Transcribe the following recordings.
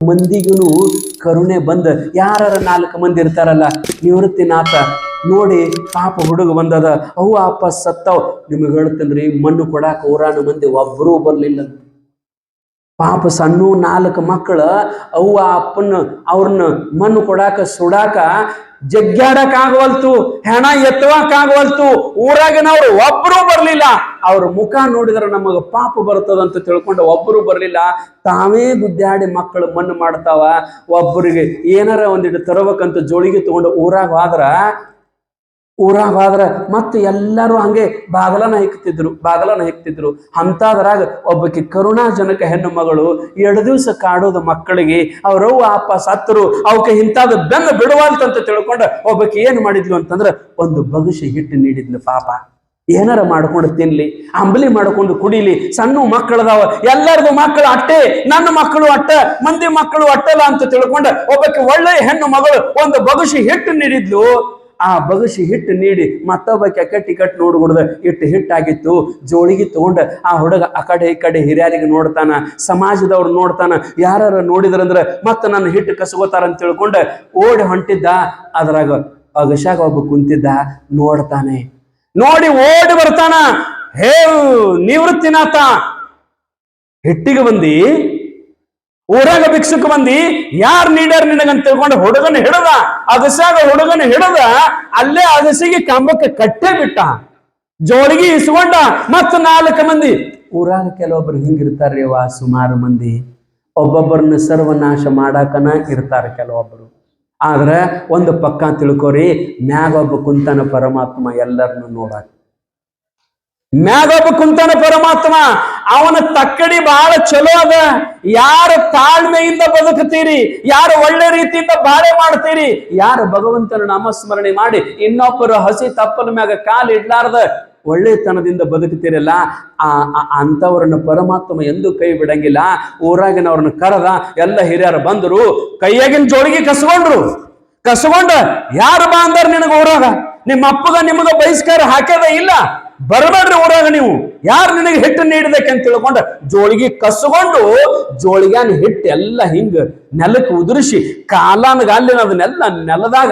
ಮಂದಿಗೂ ಕರುಣೆ ಬಂದ ಯಾರ 4 ಮಂದಿ ಇರ್ತಾರಲ್ಲ, ನಿವೃತ್ತಿನಾಥ ನೋಡಿ ಪಾಪ ಹುಡುಗ ಬಂದದ, ಅವ್ವ ಅಪ್ಪ ಸತ್ತವ್. ನಿಮಗೆ ಹೇಳ್ತೇನ್ರಿ, ಮಣ್ಣು ಕೊಡಾಕ ಊರಾನ ಮಂದಿ ಒಬ್ಬರೂ ಬರ್ಲಿಲ್ಲ. ಪಾಪ ಸಣ್ಣ 4 ಮಕ್ಕಳ ಅವ್ವ ಅಪ್ಪನ ಅವ್ರನ್ನ ಮಣ್ಣು ಕೊಡಾಕ ಸುಡಾಕ ಜಗ್ಗಾಡಕ್ ಆಗವಲ್ತು, ಹೆಣ ಎತ್ತವಾಕ ಆಗವಲ್ತು. ಊರಾಗಿನವ್ರು ಒಬ್ಬರೂ ಬರ್ಲಿಲ್ಲ. ಅವ್ರ ಮುಖ ನೋಡಿದ್ರೆ ನಮಗ ಪಾಪ ಬರ್ತದಂತ ತಿಳ್ಕೊಂಡು ಒಬ್ಬರು ಬರ್ಲಿಲ್ಲ. ತಾವೇ ಗುದ್ದಾಡಿ ಮಕ್ಕಳು ಮಣ್ಣು ಮಾಡ್ತಾವ. ಒಬ್ಬರಿಗೆ ಏನಾರ ಒಂದಿಟ್ಟು ತರಬೇಕಂತ ಜೋಳಿಗೆ ತಗೊಂಡು ಊರಾಗ ಹೋದ್ರ ಮತ್ತೆ ಎಲ್ಲರೂ ಹಂಗೆ ಬಾಗಲನ ಹೆಕ್ತಿದ್ರು. ಅಂತದ್ರಾಗ ಒಬ್ಬಕ್ಕೆ ಕರುಣಾಜನಕ ಹೆಣ್ಣು ಮಗಳು 2 ದಿವಸ ಕಾಡೋದು ಮಕ್ಕಳಿಗೆ ಅವ್ರವ್ವ ಅಪ್ಪ ಸತ್ತರು. ಅವಕ್ಕೆ ಇಂಥದ್ದು ಬೆನ್ನು ಬಿಡುವಂತಂತ ತಿಳ್ಕೊಂಡು ಒಬ್ಬಕ್ಕೆ ಏನ್ ಮಾಡಿದ್ಲು ಅಂತಂದ್ರೆ ಒಂದು ಬಗಸಿ ಹಿಟ್ಟು ನೀಡಿದ್ಲು. ಪಾಪ ಏನಾರ ಮಾಡ್ಕೊಂಡು ತಿನ್ಲಿ, ಅಂಬಲಿ ಮಾಡ್ಕೊಂಡು ಕುಡಿಲಿ. ಸಣ್ಣ ಮಕ್ಕಳದಾವ, ಎಲ್ಲರದು ಮಕ್ಕಳು ಅಟ್ಟೆ, ನನ್ನ ಮಕ್ಕಳು ಅಟ್ಟ, ಮಂದಿ ಮಕ್ಕಳು ಅಟ್ಟಲ್ಲ ಅಂತ ತಿಳ್ಕೊಂಡು ಒಬ್ಬಕ್ಕೆ ಒಳ್ಳೆಯ ಹೆಣ್ಣು ಮಗಳು ಒಂದು ಬಗಸಿ ಹಿಟ್ಟು ನೀಡಿದ್ಲು. ಆ ಬಗಸಿ ಹಿಟ್ಟು ನೀಡಿ ಮತ್ತೊಬ್ಬಕ್ಕೆ ಕಟ್ಟಿ ನೋಡ್ಬಿಡ್ದ ಇಟ್ಟು ಹಿಟ್ಟಾಗಿತ್ತು. ಜೋಳಿಗೆ ತಗೊಂಡ ಆ ಹುಡುಗ ಆ ಕಡೆ ಈ ಕಡೆ ಹಿರಿಯರಿಗೆ ನೋಡ್ತಾನ, ಸಮಾಜದವ್ರು ನೋಡ್ತಾನ. ಯಾರು ನೋಡಿದ್ರಂದ್ರ ಮತ್ತ ನನ್ನ ಹಿಟ್ಟು ಕಸ್ಕೋತಾರ ಅಂತ ತಿಳ್ಕೊಂಡ ಓಡಿ ಹೊಂಟಿದ್ದ. ಅದ್ರಾಗ ಅಗಶಾಗ ಒಬ್ಬ ಕುಂತಿದ್ದ, ನೋಡ್ತಾನೆ. ನೋಡಿ ಓಡಿ ಬರ್ತಾನ, ಹೇ ನಿವೃತ್ತಿನಾಥ, ಹಿಟ್ಟಿಗೆ ಬಂದಿ, ಊರಾಗ ಭಿಕ್ಷುಕ ಬಂದಿ, ಯಾರ್ ನೀಡ್ಯಾರ ನಿನಗಂತ ತಿಳ್ಕೊಂಡು ಹುಡುಗನ ಹಿಡದ, ಅಗಸಾಗ ಹುಡುಗನ ಹಿಡದ ಅಲ್ಲೇ ಅಗಸಿಗೆ ಕಂಬಕ್ಕೆ ಕಟ್ಟೆ ಬಿಟ್ಟ. ಜೋಳಿಗೆ ಇಸ್ಕೊಂಡ. ಮತ್ತ 4 ಮಂದಿ ಊರಾಗ ಕೆಲವೊಬ್ರು ಹಿಂಗಿರ್ತಾರ್ರಿ ವಾ, ಸುಮಾರು ಮಂದಿ ಒಬ್ಬೊಬ್ಬರನ್ನ ಸರ್ವನಾಶ ಮಾಡಾಕನ ಇರ್ತಾರ ಕೆಲವೊಬ್ಬರು. ಆದ್ರೆ ಒಂದು ಪಕ್ಕ ತಿಳ್ಕೊರಿ, ಮ್ಯಾಗೊಬ್ಬ ಕುಂತನ ಪರಮಾತ್ಮ ಎಲ್ಲರನ್ನು ನೋಡಾಕ. ಮ್ಯಾಗೊಬ್ಬ ಕುಂತನ ಪರಮಾತ್ಮ, ಅವನ ತಕ್ಕಡಿ ಬಹಳ ಚಲೋ ಅದ. ಯಾರು ತಾಳ್ಮೆಯಿಂದ ಬದುಕುತ್ತೀರಿ, ಯಾರು ಒಳ್ಳೆ ರೀತಿಯಿಂದ ಬಾಳೆ ಮಾಡ್ತೀರಿ, ಯಾರು ಭಗವಂತನ ನಾಮಸ್ಮರಣೆ ಮಾಡಿ ಇನ್ನೊಬ್ಬರು ಹಸಿ ತಪ್ಪಲ ಮ್ಯಾಗ ಕಾಲು ಇಡ್ಲಾರ್ದ ಒಳ್ಳೆತನದಿಂದ ಬದುಕುತ್ತೀರಲ್ಲ, ಅಂತವ್ರನ್ನ ಪರಮಾತ್ಮ ಎಂದು ಕೈ ಬಿಡಂಗಿಲ್ಲ. ಊರಾಗಿನವ್ರನ್ನ ಕರೆದ, ಎಲ್ಲ ಹಿರಿಯರು ಬಂದರು, ಕೈಯಾಗಿನ ಜೋಳಿಗೆ ಕಸ್ಕೊಂಡ ಯಾರು ಬಾ ಅಂದಾರ ನಿನಗ ಊರಾಗ? ನಿಮ್ಮ ಅಪ್ಪಗ ನಿಮಗ ಬಹಿಷ್ಕಾರ ಹಾಕ್ಯದ ಇಲ್ಲ, ಬರಬೇಡ್ರಿ ಊರಾಗ ನೀವು, ಯಾರು ನಿನಗೆ ಹಿಟ್ಟು ನೀಡಿದಕ್ಕೆ ಅಂತ ತಿಳ್ಕೊಂಡು ಜೋಳಿಗೆ ಕಸ್ಕೊಂಡು ಜೋಳಿಗ್ಯಾನ ಹಿಟ್ಟು ಎಲ್ಲ ಹಿಂಗ ನೆಲಕ್ಕೆ ಉದುರಿಸಿ ಕಾಲನ್ಗಾಲಿನ ಅದನ್ನೆಲ್ಲ ನೆಲದಾಗ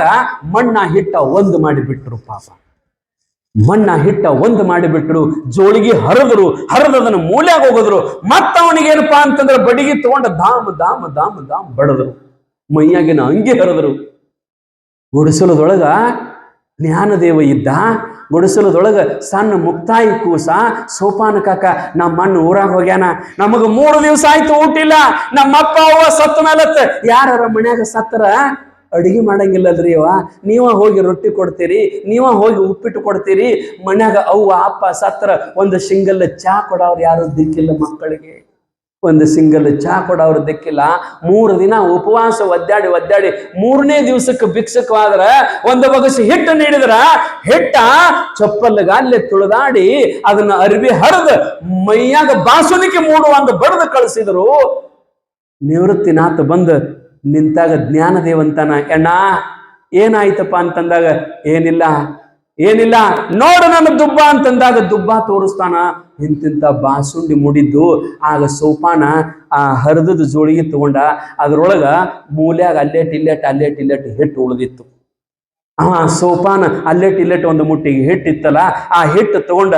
ಮಣ್ಣ ಹಿಟ್ಟ ಒಂದು ಮಾಡಿಬಿಟ್ರು. ಪಾಪ ಮಣ್ಣ ಹಿಟ್ಟ ಒಂದು ಮಾಡಿಬಿಟ್ರು. ಜೋಳಿಗೆ ಹರಿದದನ್ನ ಮೂಲ್ಯಾಗ ಹೋಗಿದ್ರು. ಮತ್ತ ಅವನಿಗೇನಪ್ಪಾ ಅಂತಂದ್ರೆ ಬಡಿಗೆ ತಗೊಂಡ ದಾಮ್ ಬಡದ್ರು, ಮೈಯಾಗಿನ ಅಂಗಿ ಹರಿದ್ರು. ಗುಡಿಸಲದೊಳಗ ಜ್ಞಾನದೇವ ಇದ್ದ. ಗುಡಿಸಲದೊಳಗ ಸಣ್ಣ ಮುಕ್ತಾಯಿ ಕೂಸ ಸೋಪಾನ ಕಾಕ ನಮ್ಮ ಅಣ್ಣ ಊರಾಗ ಹೋಗ್ಯಾನ, ನಮಗ 3 ದಿವಸ ಆಯ್ತು ಊಟಿಲ್ಲ. ನಮ್ಮಪ್ಪ ಅವ್ವ ಸತ್ತ ಮೇಲತ್ತ ಯಾರ ಮನ್ಯಾಗ ಸತ್ತರ ಅಡಿಗೆ ಮಾಡಂಗಿಲ್ಲಲ್ರಿ ಅವ, ನೀವ ಹೋಗಿ ರೊಟ್ಟಿ ಕೊಡ್ತೀರಿ, ನೀವ ಹೋಗಿ ಉಪ್ಪಿಟ್ಟು ಕೊಡ್ತೀರಿ. ಮನ್ಯಾಗ ಅವ್ವ ಅಪ್ಪ ಸತ್ತರ ಒಂದು ಸಿಂಗಲ್ ಚಾ ಕೊಡೋರು ಯಾರು ದಿಕ್ಕಿಲ್ಲ ಮಕ್ಕಳಿಗೆ, ಒಂದು ಸಿಂಗಲ್ ಚಾ ಕೊಡೋರು ದಿಕ್ಕಿಲ್ಲ. 3 ದಿನ ಉಪವಾಸ ಒದ್ದಾಡಿ 3ನೇ ದಿವಸಕ್ಕೆ ಭಿಕ್ಷಕವಾದ್ರ ಒಂದು ಬಗಸಿ ಹಿಟ್ಟು ನೀಡಿದ್ರ ಹಿಟ್ಟ ಚಪ್ಪಲ್ಗಾಲ್ಲೆ ತುಳಿದಾಡಿ ಅದನ್ನ ಅರ್ಬಿ ಹರಿದು ಮೈಯಾಗ ಬಾಸುನಿಕೆ ಮೂಡುವಂಗ ಬಡ್ದು ಕಳಿಸಿದ್ರು. ನಿವೃತ್ತಿನಾಥ ಬಂದು ನಿಂತಾಗ ಜ್ಞಾನದೇವಂತನ, ಎಣ್ಣ ಏನಾಯ್ತಪ್ಪ ಅಂತಂದಾಗ ಏನಿಲ್ಲ ನೋಡು ನನ್ನ ದುಬ್ಬ ಅಂತಂದಾಗ ದುಬ್ಬ ತೋರಿಸ್ತಾನ. ಇಂತಿಂತ ಬಾಸುಂಡಿ ಮುಡಿದ್ದು. ಆಗ ಸೋಪಾನ ಆ ಹರಿದದ ಜೋಳಿಗೆ ತಗೊಂಡ ಅದ್ರೊಳಗ ಮೂಲ್ಯಾಗ ಅಲ್ಲೇಟ್ ಹಿಟ್ಟು ಉಳಿದಿತ್ತು. ಸೋಪಾನ ಅಲ್ಲೇಟ್ ಒಂದು ಮುಟ್ಟಿಗೆ ಹಿಟ್ಟಿತ್ತಲ್ಲ, ಆ ಹಿಟ್ಟು ತಗೊಂಡ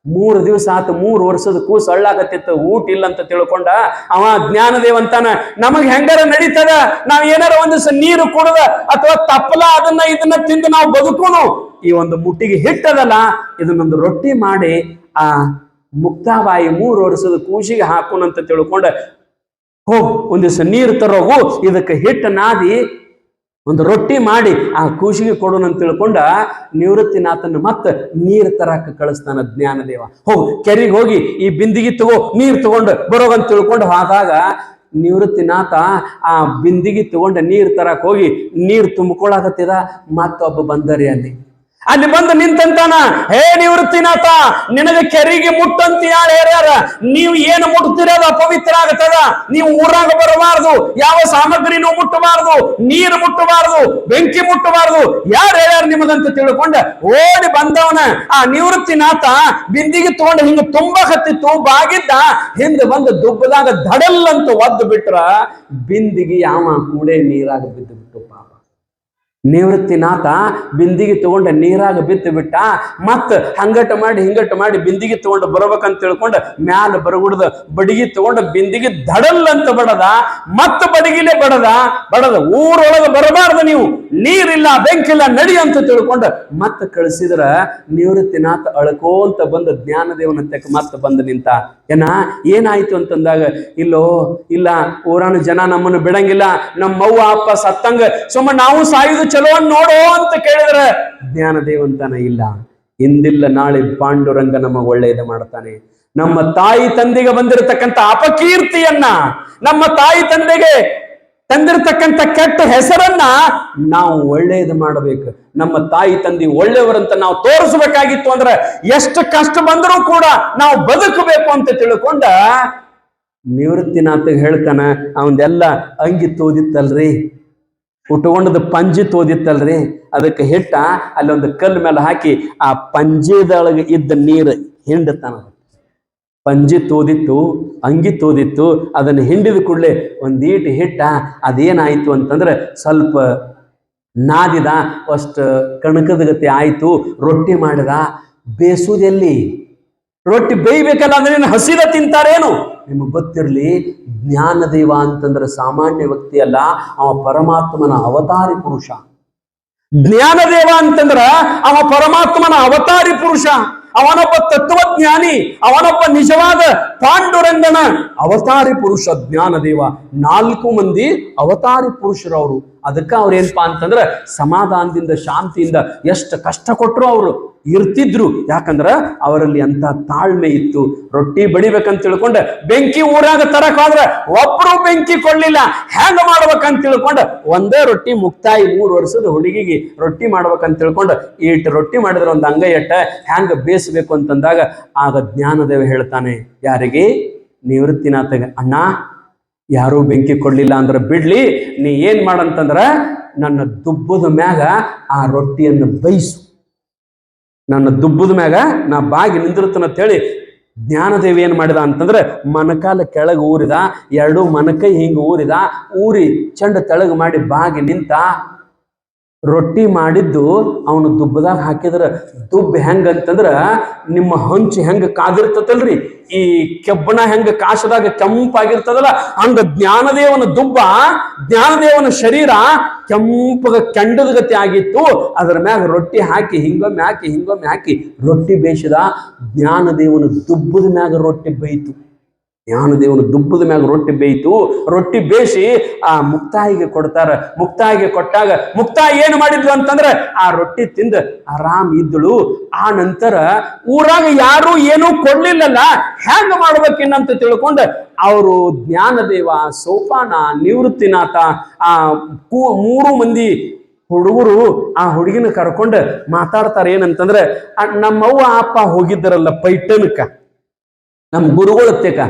3 ದಿವಸ ಆತು, 3 ವರ್ಷದ ಕೂಸು ಅಳ್ಳಾಕತ್ತಿತ್ತು, ಊಟ ಇಲ್ಲ ಅಂತ ತಿಳ್ಕೊಂಡ ಅವ ಜ್ಞಾನದೇವಂತಾನ, ನಮಗ್ ಹೆಂಗಾರ ನಡೀತದ, ನಾವ್ ಏನಾರ ಒಂದಿವ್ಸ ನೀರು ಕುಡದ ಅಥವಾ ತಪ್ಪಲ ಇದನ್ನ ತಿಂದು ನಾವು ಬದುಕೋನು. ಈ ಒಂದು ಮುಟ್ಟಿಗೆ ಹಿಟ್ಟದಲ್ಲ, ಇದನ್ನೊಂದು ರೊಟ್ಟಿ ಮಾಡಿ ಆ ಮುಕ್ತಾಬಾಯಿ 3 ವರ್ಷದ ಕೂಸಿಗೆ ಹಾಕೋಣಂತ ತಿಳ್ಕೊಂಡ, ಹೋಗ್ ಒಂದಿವ್ಸ ನೀರು ತರೋಗು, ಇದಕ್ಕೆ ಹಿಟ್ಟು ನಾದಿ ಒಂದು ರೊಟ್ಟಿ ಮಾಡಿ ಆ ಕೂಸಿಗೆ ಕೊಡೋಣ ಅಂತ ತಿಳ್ಕೊಂಡ ನಿವೃತ್ತಿನಾಥನ ಮತ್ತ ನೀರು ತರಕ ಕಳಿಸ್ತಾನ ಜ್ಞಾನದೇವ. ಹೋಗು ಕೆರೆಗೆ ಹೋಗಿ ಈ ಬಿಂದಿಗೆ ತಗೋ, ನೀರು ತಗೊಂಡು ಬರೋಗಂತ ತಿಳ್ಕೊಂಡು ಆದಾಗ ನಿವೃತ್ತಿನಾಥ ಆ ಬಿಂದಿಗೆ ತಗೊಂಡ ನೀರು ತರಕ್ ಹೋಗಿ ನೀರು ತುಂಬಿಕೊಳ್ಳಾಕತ್ತಿದ. ಮತ್ತೊಬ್ಬ ಬಂದರಿ ಅಲ್ಲಿ. ಅಲ್ಲಿ ಬಂದು ನಿಂತಂತಾನ, ಹೇ ನಿವೃತ್ತಿನಾಥ, ನಿನಗೆ ಕೆರಿಗೆ ಮುಟ್ಟಂತ ಯಾರು ಹೇಳ್ಯಾರ? ನೀವು ಏನು ಮುಟ್ತೀರ ಅದು ಅಪವಿತ್ರ ಆಗತ್ತದ. ನೀವು ಊರಾಗ ಬರಬಾರ್ದು, ಯಾವ ಸಾಮಗ್ರಿನೂ ಮುಟ್ಟಬಾರ್ದು, ನೀರು ಮುಟ್ಟಬಾರ್ದು, ಬೆಂಕಿ ಮುಟ್ಟಬಾರ್ದು, ಯಾರು ಹೇಳ್ಯಾರ ನಿಮಗಂತ ತಿಳ್ಕೊಂಡ ಓಡಿ ಬಂದವನ ಆ ನಿವೃತ್ತಿನಾಥ ಬಿಂದಿಗೆ ತಗೊಂಡು ಹಿಂಗ ತುಂಬಾ ಹತ್ತಿತ್ತು, ಬಾಗಿದ್ದ, ಹಿಂದೆ ಬಂದು ದುಬ್ಬದಾಗ ಧಡಲ್ ಅಂತ ಒದ್ದು ಬಿಟ್ರ ಬಿಂದಿಗೆ ಯಾವ ಕೂಡೆ ನೀರಾಗ ಬಿದ್ದು ಬಿಟ್ಟು ಪಾಪ. ನಿವೃತ್ತಿನಾಥ ಬಿಂದಿಗೆ ತಗೊಂಡ ನೀರಾಗ ಬಿತ್ತು ಬಿಟ್ಟ. ಮತ್ ಹಂಗಟ ಮಾಡಿ ಬಿಂದಿಗೆ ತಗೊಂಡು ಬರ್ಬೇಕಂತ ತಿಳ್ಕೊಂಡ ಮ್ಯಾಲ ಬರಗುಡ್ದ ಬಡಿಗೆ ತಗೊಂಡ ಬಿಂದಿಗೆ ಧಡಲ್ ಅಂತ ಬಡದ, ಮತ್ ಬಡಗಿಲೆ ಬಡದ ಊರೊಳಗ ಬರಬಾರ್ದು, ನೀವು ನೀರಿಲ್ಲ ಬೆಂಕಿಲ್ಲ ನಡಿ ಅಂತ ತಿಳ್ಕೊಂಡ ಮತ್ ಕಳಿಸಿದ್ರ ನಿವೃತ್ತಿನಾಥ ಅಳ್ಕೋಂತ ಬಂದ ಜ್ಞಾನದೇವನ ತೆಕ್ಕ ಮತ್ ಬಂದು ನಿಂತ. ಏನಾಯ್ತು ಅಂತಂದಾಗ, ಇಲ್ಲ ಊರಾನ ಜನ ನಮ್ಮನ್ನು ಬಿಡಂಗಿಲ್ಲ, ನಮ್ಮವ್ವ ಅಪ್ಪ ಸತ್ತಂಗ ಸುಮ್ಮ ನಾವು ಸಾಯುದು ಚಲೋ ನೋಡೋ ಅಂತ ಕೇಳಿದ್ರೆ ಜ್ಞಾನದೇವಂತನ ಇಲ್ಲ, ಇಂದಿಲ್ಲ ನಾಳೆ ಪಾಂಡುರಂಗ ನಮಗೆ ಒಳ್ಳೆಯದು ಮಾಡ್ತಾನೆ. ನಮ್ಮ ತಾಯಿ ತಂದೆಗೆ ಬಂದಿರತಕ್ಕಂಥ ಅಪಕೀರ್ತಿಯನ್ನ, ನಮ್ಮ ತಾಯಿ ತಂದೆಗೆ ತಂದಿರತಕ್ಕಂಥ ಕೆಟ್ಟ ಹೆಸರನ್ನ ನಾವು ಒಳ್ಳೆಯದು ಮಾಡಬೇಕು. ನಮ್ಮ ತಾಯಿ ತಂದೆ ಒಳ್ಳೆಯವರಂತ ನಾವು ತೋರಿಸಬೇಕಾಗಿತ್ತು ಅಂದ್ರೆ ಎಷ್ಟು ಕಷ್ಟ ಬಂದರೂ ಕೂಡ ನಾವು ಬದುಕಬೇಕು ಅಂತ ತಿಳ್ಕೊಂಡ ನಿವೃತ್ತಿನಾಥ ಹೇಳ್ತಾನ, ಅವಂದೆಲ್ಲ ಅಂಗಿ ತೋದಿತ್ತಲ್ರಿ, ಉಟ್ಕೊಂಡದ ಪಂಜಿ ತೋದಿತ್ತಲ್ರಿ, ಅದಕ್ಕೆ ಹಿಟ್ಟ ಅಲ್ಲೊಂದು ಕಲ್ಲು ಮೇಲೆ ಹಾಕಿ ಆ ಪಂಜಿದೊಳಗೆ ಇದ್ದ ನೀರು ಹಿಂಡತಾನ. ಪಂಜಿ ತೋದಿತ್ತು, ಅಂಗಿ ತೋದಿತ್ತು, ಅದನ್ನು ಹಿಂಡಿದ ಕೂಡಲೇ ಒಂದೀಟು ಹಿಟ್ಟ ಅದೇನಾಯ್ತು ಅಂತಂದ್ರೆ ಸ್ವಲ್ಪ ನಾದಿದ, ಅಷ್ಟು ಕಣಕದ ಗತಿ ಆಯ್ತು. ರೊಟ್ಟಿ ಮಾಡಿದ, ಬೇಸುದೆಲ್ಲಿ? ರೊಟ್ಟಿ ಬೇಯ್ಬೇಕಲ್ಲ ಅಂದ್ರೆ ಹಸಿದ ತಿಂತಾರೇನು? ನಿಮಗೆ ಗೊತ್ತಿರಲಿ, ಜ್ಞಾನದೇವ ಅಂತಂದ್ರೆ ಸಾಮಾನ್ಯ ವ್ಯಕ್ತಿ ಅಲ್ಲ, ಅವ ಪರಮಾತ್ಮನ ಅವತಾರಿ ಪುರುಷ. ಜ್ಞಾನದೇವ ಅಂತಂದ್ರ ಅವ ಪರಮಾತ್ಮನ ಅವತಾರಿ ಪುರುಷ, ಅವನೊಬ್ಬ ತತ್ವಜ್ಞಾನಿ, ಅವನೊಬ್ಬ ನಿಜವಾದ ಪಾಂಡುರಂಗನ ಅವತಾರಿ ಪುರುಷ ಜ್ಞಾನದೇವ. 4 ಮಂದಿ ಅವತಾರಿ ಪುರುಷರವರು. ಅದಕ್ಕೆ ಅವ್ರೇನ್ಪಾ ಅಂತಂದ್ರ ಸಮಾಧಾನದಿಂದ ಶಾಂತಿಯಿಂದ ಎಷ್ಟು ಕಷ್ಟ ಕೊಟ್ಟರು ಅವರು ಇರ್ತಿದ್ರು. ಯಾಕಂದ್ರ ಅವರಲ್ಲಿ ಅಂತ ತಾಳ್ಮೆ ಇತ್ತು. ರೊಟ್ಟಿ ಬಡಿಬೇಕಂತ ತಿಳ್ಕೊಂಡ ಬೆಂಕಿ ಊರಾಗ ತರಕಾದ್ರೆ ಒಬ್ರು ಬೆಂಕಿ ಕೊಡ್ಲಿಲ್ಲ. ಹೆಂಗ ಮಾಡ್ಬೇಕಂತ ತಿಳ್ಕೊಂಡ ಒಂದೇ ರೊಟ್ಟಿ ಮುಕ್ತಾಯಿ 3 ವರ್ಷದ ಹುಡುಗಿಗೆ ರೊಟ್ಟಿ ಮಾಡ್ಬೇಕಂತ ತಿಳ್ಕೊಂಡ ಇಟ್ಟು ರೊಟ್ಟಿ ಮಾಡಿದ್ರೆ ಒಂದು ಅಂಗೈ ಎಟ್ಟ ಹೆಂಗ ಬೇಯಿಸ್ಬೇಕು ಅಂತಂದಾಗ ಆಗ ಜ್ಞಾನದೇವ ಹೇಳ್ತಾನೆ, ಯಾರಿಗೆ? ನಿವೃತ್ತಿನಾಥಗೆ, ಅಣ್ಣ ಯಾರೂ ಬೆಂಕಿ ಕೊಡ್ಲಿಲ್ಲ ಅಂದ್ರೆ ಬಿಡ್ಲಿ, ನೀ ಏನ್ ಮಾಡಂತಂದ್ರ ನನ್ನ ದುಬ್ಬದ ಮ್ಯಾಗ ಆ ರೊಟ್ಟಿಯನ್ನು ಬೇಯಿಸು, ನನ್ನ ದುಬ್ಬದ ಮ್ಯಾಗ ನಾ ಬಾಗಿ ನಿಂದಿರುತ್ತಂತ ಹೇಳಿ ಜ್ಞಾನದೇವ ಏನ್ ಮಾಡಿದ ಅಂತಂದ್ರೆ ಮನಕಾಲ ಕೆಳಗೆ ಊರಿದ, 2 ಮನಕೈ ಹಿಂಗ ಊರಿ ಚಂಡ ತೆಳಗ ಮಾಡಿ ಬಾಗಿ ನಿಂತ. ರೊಟ್ಟಿ ಮಾಡಿದ್ದು ಅವನು ದುಬ್ಬದಾಗ ಹಾಕಿದ್ರ ದುಬ್ಬ ಹೆಂಗಂತಂದ್ರ ನಿಮ್ಮ ಹಂಚು ಹೆಂಗ ಕಾದಿರ್ತತಲ್ರಿ, ಈ ಕೆಬ್ಬಣ ಹೆಂಗ ಕಾಶದಾಗ ಕೆಂಪಾಗಿರ್ತದಲ್ಲ, ಹಂಗ ಜ್ಞಾನದೇವನ ದುಬ್ಬ, ಜ್ಞಾನದೇವನ ಶರೀರ ಕೆಂಪಗ ಕೆಂಡದ ಗತಿ ಆಗಿತ್ತು. ಅದರ ಮ್ಯಾಗ ರೊಟ್ಟಿ ಹಾಕಿ ಹಿಂಗೊಮ್ಮೆ ಹಾಕಿ ರೊಟ್ಟಿ ಬೇಯಿಸಿದ. ಜ್ಞಾನದೇವನ ದುಬ್ಬದ ಮ್ಯಾಗ ರೊಟ್ಟಿ ಬೇಯಿತು. ಜ್ಞಾನದೇವನ ದುಬ್ಬದ ಮ್ಯಾಗ ರೊಟ್ಟಿ ಬೇಯಿತು. ರೊಟ್ಟಿ ಬೇಯಿಸಿ ಆ ಮುಕ್ತಾಯಿಗೆ ಕೊಡ್ತಾರ. ಮುಕ್ತಾಯಿಗೆ ಕೊಟ್ಟಾಗ ಮುಕ್ತಾಯಿ ಏನು ಮಾಡಿದ್ಲು ಅಂತಂದ್ರೆ ಆ ರೊಟ್ಟಿ ತಿಂದು ಆರಾಮ್ ಇದ್ದಳು. ಆ ನಂತರ ಊರಾಗ ಯಾರು ಏನೂ ಕೊಡ್ಲಿಲ್ಲಲ್ಲ, ಹೆಂಗ ಮಾಡ್ಬೇಕಿನ್ನಂತ ತಿಳ್ಕೊಂಡ ಅವರು ಜ್ಞಾನದೇವ, ಸೋಪಾನ, ನಿವೃತ್ತಿನಾಥ ಆ 3 ಮಂದಿ ಹುಡುಗರು ಆ ಹುಡುಗಿನ ಕರ್ಕೊಂಡು ಮಾತಾಡ್ತಾರೆ. ಏನಂತಂದ್ರೆ, ನಮ್ಮವ್ವ ಅಪ್ಪ ಹೋಗಿದ್ದರಲ್ಲ ಪೈಠನಕ್ಕ, ನಮ್ಮ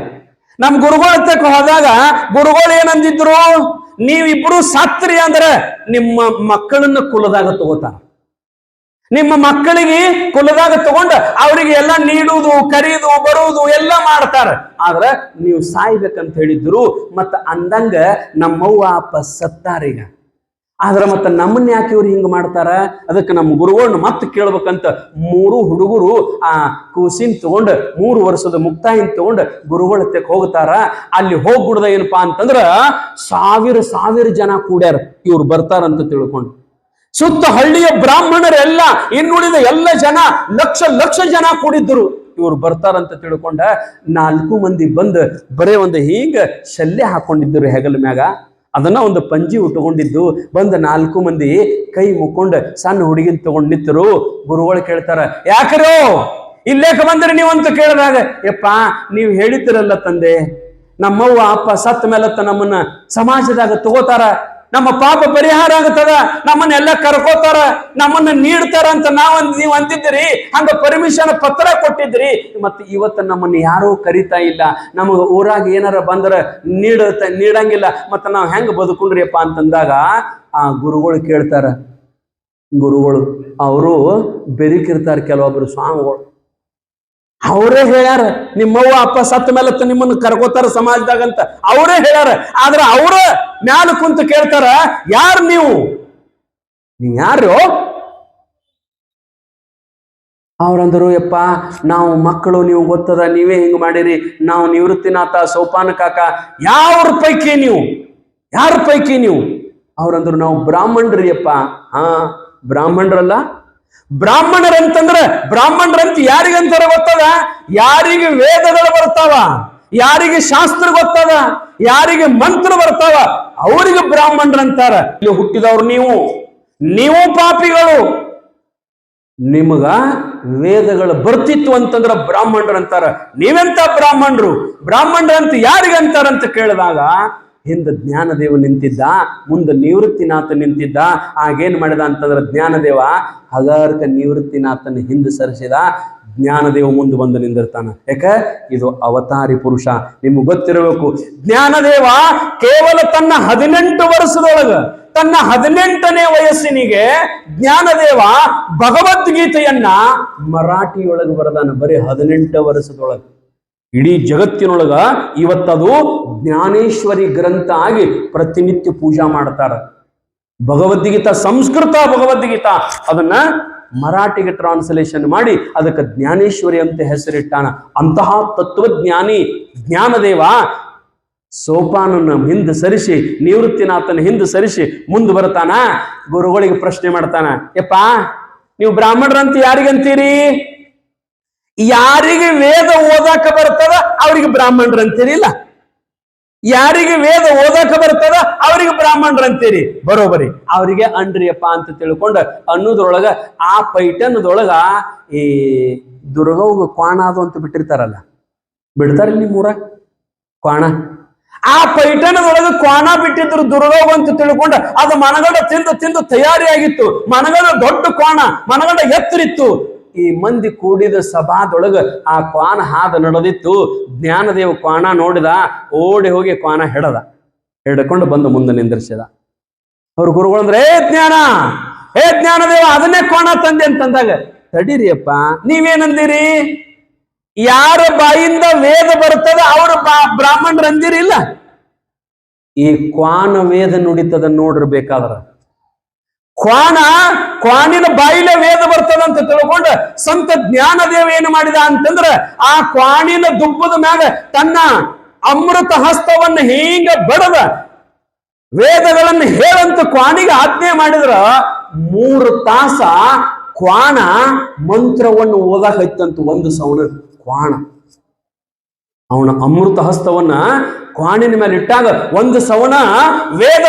ಗುರುಗಳ ತೆಕ್ಕ ಹೋದಾಗ ಗುರುಗಳು ಏನಂದಿದ್ರು, ನೀವಿಬ್ರು ಸತ್ರಿ ಅಂದ್ರೆ ನಿಮ್ಮ ಮಕ್ಕಳನ್ನ ಕುಲದಾಗ ತಗೋತಾರ, ನಿಮ್ಮ ಮಕ್ಕಳಿಗೆ ಕುಲದಾಗ ತಗೊಂಡ ಅವರಿಗೆ ಎಲ್ಲ ನೀಡುವುದು, ಕರೆಯುವುದು, ಬರುವುದು ಎಲ್ಲ ಮಾಡ್ತಾರ. ಆದ್ರೆ ನೀವು ಸಾಯ್ಬೇಕಂತ ಹೇಳಿದ್ರು. ಮತ್ತ ಅಂದಂಗ ನಮ್ಮವ್ವ ಅಪ್ಪ ಸತ್ತಾರೀಗ. ಆದ್ರೆ ಮತ್ತೆ ನಮ್ಮನ್ನ ಯಾಕೆ ಇವ್ರು ಹಿಂಗ ಮಾಡ್ತಾರ? ಅದಕ್ಕೆ ನಮ್ಮ ಗುರುಗಳನ್ನ ಮತ್ತೆ ಕೇಳ್ಬೇಕಂತ 3 ಹುಡುಗರು ಆ ಕೂಸಿನ ತಗೊಂಡ 3 ವರ್ಷದ ಮುಕ್ತಾಯಿನ ತಗೊಂಡ ಗುರುಗಳ ತೆಕ್ ಹೋಗ್ತಾರ. ಅಲ್ಲಿ ಹೋಗ್ಬಿಡ್ದ ಏನಪ್ಪಾ ಅಂತಂದ್ರ ಸಾವಿರ ಜನ ಕೂಡ್ಯಾರ, ಇವ್ರು ಬರ್ತಾರಂತ ತಿಳ್ಕೊಂಡು. ಸುತ್ತ ಹಳ್ಳಿಯ ಬ್ರಾಹ್ಮಣರೆಲ್ಲ, ಇನ್ನುಳಿದ ಎಲ್ಲ ಜನ ಲಕ್ಷ ಜನ ಕೂಡಿದ್ರು. ಇವ್ರು ಬರ್ತಾರಂತ ತಿಳ್ಕೊಂಡ 4 ಮಂದಿ ಬಂದು ಬರೇ ಒಂದು ಹಿಂಗ ಶಲ್ಯ ಹಾಕೊಂಡಿದ್ರು ಹೆಗಲ ಮ್ಯಾಗ. ಅದನ್ನ ಒಂದು ಪಂಜಿ ಉಟ್ಕೊಂಡಿದ್ದು ಬಂದ 4 ಮಂದಿ ಕೈ ಮುಕ್ಕೊಂಡು ಸಣ್ಣ ಹುಡುಗಿನ ತಗೊಂಡು ನಿಂತರು. ಗುರುಗಳು ಕೇಳ್ತಾರ, ಯಾಕರೋ ಇಲ್ಲೇಕ ಬಂದ್ರಿ ನೀವು ಅಂತ ಕೇಳಿದಾಗ, ಯಪ್ಪ ನೀವು ಹೇಳಿತಿರಲ್ಲ ತಂದೆ, ನಮ್ಮವ್ವ ಅಪ್ಪ ಸತ್ತ ಮೇಲತ್ತ ನಮ್ಮನ್ನ ಸಮಾಜದಾಗ ತಗೋತಾರ, ನಮ್ಮ ಪಾಪ ಪರಿಹಾರ ಆಗ್ತದ, ನಮ್ಮನ್ನೆಲ್ಲ ಕರ್ಕೋತಾರ, ನಮ್ಮನ್ನ ನೀಡ್ತಾರ ಅಂತ ನೀವ್ ಅಂತಿದ್ರಿ. ಹಂಗ ಪರ್ಮಿಷನ್ ಪತ್ರ ಕೊಟ್ಟಿದ್ರಿ. ಮತ್ತೆ ಇವತ್ತು ನಮ್ಮನ್ನ ಯಾರೂ ಕರಿತಾ ಇಲ್ಲ. ನಮಗ ಊರಾಗ ಏನಾರ ಬಂದ್ರ ನೀಡಂಗಿಲ್ಲ. ಮತ್ತ ನಾವ್ ಹೆಂಗ್ ಬದುಕೊಂಡ್ರಿಯಪ್ಪ ಅಂತಂದಾಗ ಆ ಗುರುಗಳು ಕೇಳ್ತಾರ. ಗುರುಗಳು ಅವರು ಬೆರಿಕಿರ್ತಾರ. ಕೆಲವೊಬ್ರು ಸ್ವಾಮಿಗಳು ಅವರೇ ಹೇಳ್ಯಾರ, ನಿಮ್ಮವ್ವ ಅಪ್ಪ ಸತ್ತ ಮೇಲೆ ನಿಮ್ಮನ್ನು ಕರ್ಕೋತಾರ ಸಮಾಜದಾಗಂತ ಅವರೇ ಹೇಳ್ಯಾರ. ಆದ್ರ ಅವ್ರ ಮ್ಯಾಲ ಕುಂತು ಕೇಳ್ತಾರ, ಯಾರು ನೀವು ಯಾರು? ಅವ್ರಂದ್ರು, ಯಪ್ಪ ನಾವು ಮಕ್ಕಳು, ನೀವು ಗೊತ್ತದ, ನೀವೇ ಹಿಂಗ್ ಮಾಡಿರಿ, ನಾವು ನಿವೃತ್ತಿನಾಥ ಸೋಪಾನ ಕಾಕ, ಯಾವ್ರ ಪೈಕಿ ನೀವು, ಯಾರ ಪೈಕಿ ನೀವು? ಅವ್ರಂದ್ರು, ನಾವು ಬ್ರಾಹ್ಮಣರಿ ಅಪ್ಪ. ಬ್ರಾಹ್ಮಣರಲ್ಲ. ಬ್ರಾಹ್ಮಣರಂತಂದ್ರ ಬ್ರಾಹ್ಮಣರಂತ ಯಾರಿಗಂತಾರ ಗೊತ್ತದ? ಯಾರಿಗೆ ವೇದಗಳು ಬರ್ತಾವ, ಯಾರಿಗೆ ಶಾಸ್ತ್ರ ಗೊತ್ತದ, ಯಾರಿಗೆ ಮಂತ್ರ ಬರ್ತಾವ ಅವರಿಗೆ ಬ್ರಾಹ್ಮಣರಂತಾರ. ಇಲ್ಲಿ ಹುಟ್ಟಿದವ್ರು ನೀವು ಪಾಪಿಗಳು. ನಿಮಗ ವೇದಗಳು ಬರ್ತಿತ್ತು ಅಂತಂದ್ರ ಬ್ರಾಹ್ಮಣರಂತಾರ. ನೀವೆಂತ ಬ್ರಾಹ್ಮಣರು? ಬ್ರಾಹ್ಮಣರಂತ ಯಾರಿಗಂತಾರಂತ ಕೇಳಿದಾಗ ಹಿಂದ ಜ್ಞಾನದೇವ ನಿಂತಿದ್ದ, ಮುಂದೆ ನಿವೃತ್ತಿನಾಥ ನಿಂತಿದ್ದ. ಆಗೇನ್ ಮಾಡಿದ ಅಂತಂದ್ರೆ ಜ್ಞಾನದೇವ ಹಗಾರ್ಕ ನಿವೃತ್ತಿನಾಥನ ಹಿಂದೆ ಸರಿಸಿದ. ಜ್ಞಾನದೇವ ಮುಂದೆ ಬಂದು ನಿಂದಿರ್ತಾನ. ಯಾಕ? ಇದು ಅವತಾರಿ ಪುರುಷ. ನಿಮ್ಗೆ ಗೊತ್ತಿರಬೇಕು, ಜ್ಞಾನದೇವ ಕೇವಲ ತನ್ನ 18 ವರ್ಷದೊಳಗ, ತನ್ನ 18ನೇ ವಯಸ್ಸಿನಿಗೆ ಜ್ಞಾನದೇವ ಭಗವದ್ಗೀತೆಯನ್ನ ಮರಾಠಿಯೊಳಗೆ ಬರದಾನ. ಬರೀ 18 ವರ್ಷದೊಳಗ. ಇಡೀ ಜಗತ್ತಿನೊಳಗ ಇವತ್ತದು ಜ್ಞಾನೇಶ್ವರಿ ಗ್ರಂಥ ಆಗಿ ಪ್ರತಿನಿತ್ಯ ಪೂಜಾ ಮಾಡ್ತಾರ. ಭಗವದ್ಗೀತಾ, ಸಂಸ್ಕೃತ ಭಗವದ್ಗೀತಾ, ಅದನ್ನ ಮರಾಠಿಗೆ ಟ್ರಾನ್ಸ್ಲೇಷನ್ ಮಾಡಿ ಅದಕ್ಕೆ ಜ್ಞಾನೇಶ್ವರಿ ಅಂತ ಹೆಸರಿಟ್ಟಾನ. ಅಂತಹ ತತ್ವಜ್ಞಾನಿ ಜ್ಞಾನದೇವ ಸೋಪಾನನ ಹಿಂದೆ ಸರಿಸಿ, ನಿವೃತ್ತಿನಾಥನ ಹಿಂದೆ ಸರಿಸಿ ಮುಂದೆ ಬರ್ತಾನ. ಗುರುಗಳಿಗೆ ಪ್ರಶ್ನೆ ಮಾಡ್ತಾನ, ಯಪ್ಪ ನೀವು ಬ್ರಾಹ್ಮಣರಂತ ಯಾರಿಗಂತೀರಿ? ಯಾರಿಗೆ ವೇದ ಓದಾಕ ಬರ್ತದ ಅವ್ರಿಗೆ ಬ್ರಾಹ್ಮಣರಂತೀರಿ? ಇಲ್ಲ, ಯಾರಿಗೆ ವೇದ ಓದಾಕ ಬರ್ತದ ಅವ್ರಿಗೆ ಬ್ರಾಹ್ಮಣರಂತೀರಿ. ಬರೋಬರಿ, ಅವ್ರಿಗೆ ಅನ್ರಿಯಪ್ಪ ಅಂತ ತಿಳ್ಕೊಂಡ ಅನ್ನೋದ್ರೊಳಗ ಆ ಪೈಠನದೊಳಗ ಈ ದುರ್ಗವ್ಗ ಕ್ವಾಣ ಅದು ಅಂತ ಬಿಟ್ಟಿರ್ತಾರಲ್ಲ, ಬಿಡ್ತಾರ ನಿಮ್ಮೂರ ಕ್ವಾಣ. ಆ ಪೈಠನದೊಳಗ ಕ್ವಾಣ ಬಿಟ್ಟಿದ್ರು ದುರ್ಗವ್ಗ ಅಂತ ತಿಳ್ಕೊಂಡ ಅದು ಮನಗಂಡ ತಿಂದು ತಯಾರಿಯಾಗಿತ್ತು. ಮನಗಂಡ ದೊಡ್ಡ ಕ್ವಾಣ, ಮನಗಂಡ ಎತ್ತರಿತ್ತು. ಈ ಮಂದಿ ಕೂಡಿದ ಸಭಾದೊಳಗ ಆ ಕ್ವಾಣ ಹಾದ ನಡೆದಿತ್ತು. ಜ್ಞಾನದೇವ ಕ್ವಾಣ ನೋಡಿದ, ಓಡಿ ಹೋಗಿ ಕ್ವಾಣ ಹಿಡ್ಕೊಂಡು ಬಂದು ಮುಂದೆ ನಿಂದಿರ್ಸಿದ. ಅವ್ರ ಗುರುಗಳು ಅಂದ್ರೆ, ಹೇ ಜ್ಞಾನದೇವ ಅದನ್ನೇ ಕ್ವಾಣ ತಂದೆ ಅಂತಂದಾಗ, ತಡೀರಿಯಪ್ಪ ನೀವೇನಂದಿರಿ? ಯಾರ ಬಾಯಿಂದ ವೇದ ಬರ್ತದ ಅವ್ರ ಬ್ರಾಹ್ಮಣರಂದಿರಿ? ಇಲ್ಲ, ಈ ಕ್ವಾಣ ವೇದ ನುಡಿತದ ನೋಡಿರ್ಬೇಕಾದ್ರ. ಕ್ವಾಣಿನ ಬಾಯಿಲೆ ವೇದ ಬರ್ತದಂತ ತಿಳ್ಕೊಂಡ ಸಂತ ಜ್ಞಾನದೇವ ಏನು ಮಾಡಿದ ಅಂತಂದ್ರ ಆ ಕ್ವಾಣಿನ ದುಬ್ಬದ ಮ್ಯಾಗ ತನ್ನ ಅಮೃತ ಹಸ್ತವನ್ನ ಹೀಗ ಬಡದ ವೇದಗಳನ್ನು ಹೇಳಂತ ಕ್ವಾಣಿಗೆ ಆಜ್ಞೆ ಮಾಡಿದ್ರ 3 ತಾಸ ಕ್ವಾಣ ಮಂತ್ರವನ್ನು ಓದಾಕೈತಂತ. ಒಂದು ಸವಣ ಕ್ವಾಣ ಅವನ ಅಮೃತ ಹಸ್ತವನ್ನ ಕ್ವಾಣಿನ ಮೇಲೆ ಇಟ್ಟಾಗ ಒಂದು ಸವಣ ವೇದ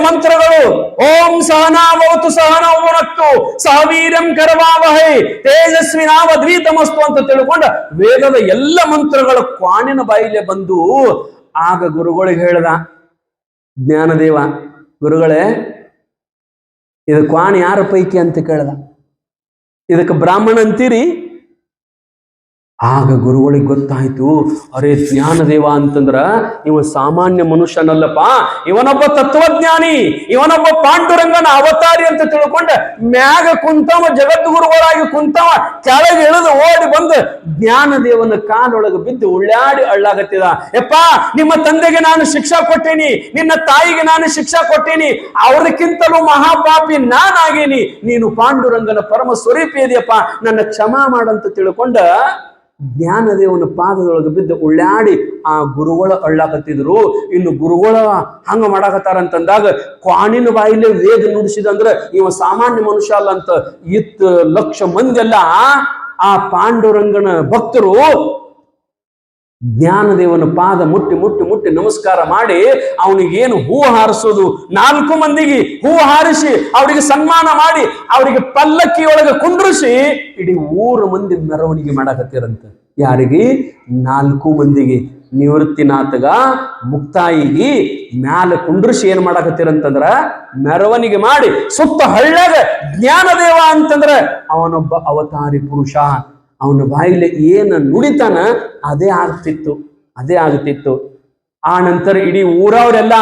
ಮಂತ್ರಗಳು ಓಂ ಸಹನಾವತು ಸಹನೌನಕ್ತು ಸಹವೀರ್ಯಂ ಕರವಾವಹೈ ತೇಜಸ್ವಿನಾವಧೀತಮಸ್ತು ಅಂತ ತಿಳ್ಕೊಂಡ ವೇದದ ಎಲ್ಲ ಮಂತ್ರಗಳು ಕ್ವಾಣಿನ ಬಾಯಿಲೆ ಬಂದು. ಆಗ ಗುರುಗಳಿಗೆ ಹೇಳ್ದ ಜ್ಞಾನದೇವ, ಗುರುಗಳೇ ಇದು ಕ್ವಾಣ ಯಾರ ಪೈಕಿ ಅಂತ ಕೇಳ್ದ. ಇದಕ್ಕೆ ಬ್ರಾಹ್ಮಣ ಅಂತೀರಿ? ಆಗ ಗುರುಗಳಿಗೆ ಗೊತ್ತಾಯ್ತು, ಅರೆ ಜ್ಞಾನದೇವ ಅಂತಂದ್ರ ಇವ ಸಾಮಾನ್ಯ ಮನುಷ್ಯನಲ್ಲಪ್ಪ, ಇವನೊಬ್ಬ ತತ್ವಜ್ಞಾನಿ, ಇವನೊಬ್ಬ ಪಾಂಡುರಂಗನ ಅವತಾರಿ ಅಂತ ತಿಳ್ಕೊಂಡ ಮ್ಯಾಗ ಕುಂತವ, ಜಗದ್ಗುರುಗಳಾಗಿ ಕುಂತವ ಕೆಳಗೆ ಇಳಿದು ಓಡಿ ಬಂದು ಜ್ಞಾನದೇವನ ಕಾಲೊಳಗೆ ಬಿದ್ದು ಉಳ್ಳಾಡಿ ಅಳ್ಳಾಗತ್ತಿದ. ಯಪ್ಪ, ನಿಮ್ಮ ತಂದೆಗೆ ನಾನು ಶಿಕ್ಷಾ ಕೊಟ್ಟೀನಿ, ನಿನ್ನ ತಾಯಿಗೆ ನಾನು ಶಿಕ್ಷಾ ಕೊಟ್ಟೀನಿ, ಅವ್ರಕ್ಕಿಂತಲೂ ಮಹಾಪಾಪಿ ನಾನಾಗೀನಿ, ನೀನು ಪಾಂಡುರಂಗನ ಪರಮ ಸ್ವರೂಪಿ ಇದೆಯಪ್ಪ, ನನ್ನ ಕ್ಷಮಾ ಮಾಡಂತ ತಿಳ್ಕೊಂಡ ಜ್ಞಾನದೇವನ ಪಾದದೊಳಗೆ ಬಿದ್ದು ಉಳ್ಳಾಡಿ ಆ ಗುರುಗಳ ಅಳ್ಳಾಕತ್ತಿದ್ರು. ಇನ್ನು ಗುರುಗಳ ಹಂಗ ಮಾಡಾಕತ್ತಾರಂತಂದಾಗ ಕ್ವಾಣಿನ ಬಾಯಿಲೆ ವೇದ ನುಡಿಸಿದಂದ್ರ ಇವ ಸಾಮಾನ್ಯ ಮನುಷ್ಯ ಅಲ್ಲ ಅಂತ 1,00,000 ಮಂದಿ ಎಲ್ಲ ಆ ಪಾಂಡುರಂಗನ ಭಕ್ತರು ಜ್ಞಾನದೇವನ ಪಾದ ಮುಟ್ಟಿ ನಮಸ್ಕಾರ ಮಾಡಿ ಅವನಿಗೇನು ಹೂ ಹಾರಿಸೋದು, 4 ಮಂದಿಗೆ ಹೂ ಹಾರಿಸಿ ಅವರಿಗೆ ಸನ್ಮಾನ ಮಾಡಿ ಅವರಿಗೆ ಪಲ್ಲಕ್ಕಿಯೊಳಗೆ ಕುಂಡ್ರಿಸಿ ಇಡೀ 3 ಮಂದಿ ಮೆರವಣಿಗೆ ಮಾಡಕತ್ತಿರಂತ. ಯಾರಿಗೆ? 4 ಮಂದಿಗೆ. ನಿವೃತ್ತಿನಾಥಗ ಮುಕ್ತಾಯಿಗಿ ಮ್ಯಾಲ ಕುಂಡ್ರಿಸಿ ಏನ್ ಮಾಡಾಕತ್ತೀರಂತಂದ್ರ ಮೆರವಣಿಗೆ ಮಾಡಿ ಸುತ್ತ ಹಳ್ಳ್ಯಾಗ ಜ್ಞಾನದೇವ ಅಂತಂದ್ರ ಅವನೊಬ್ಬ ಅವತಾರಿ ಪುರುಷ. ಅವನ ಬಾಯಿಲೆ ಏನ ನುಡಿತಾನ ಅದೇ ಆಗ್ತಿತ್ತು. ಆ ನಂತರ ಇಡೀ ಊರವರೆಲ್ಲ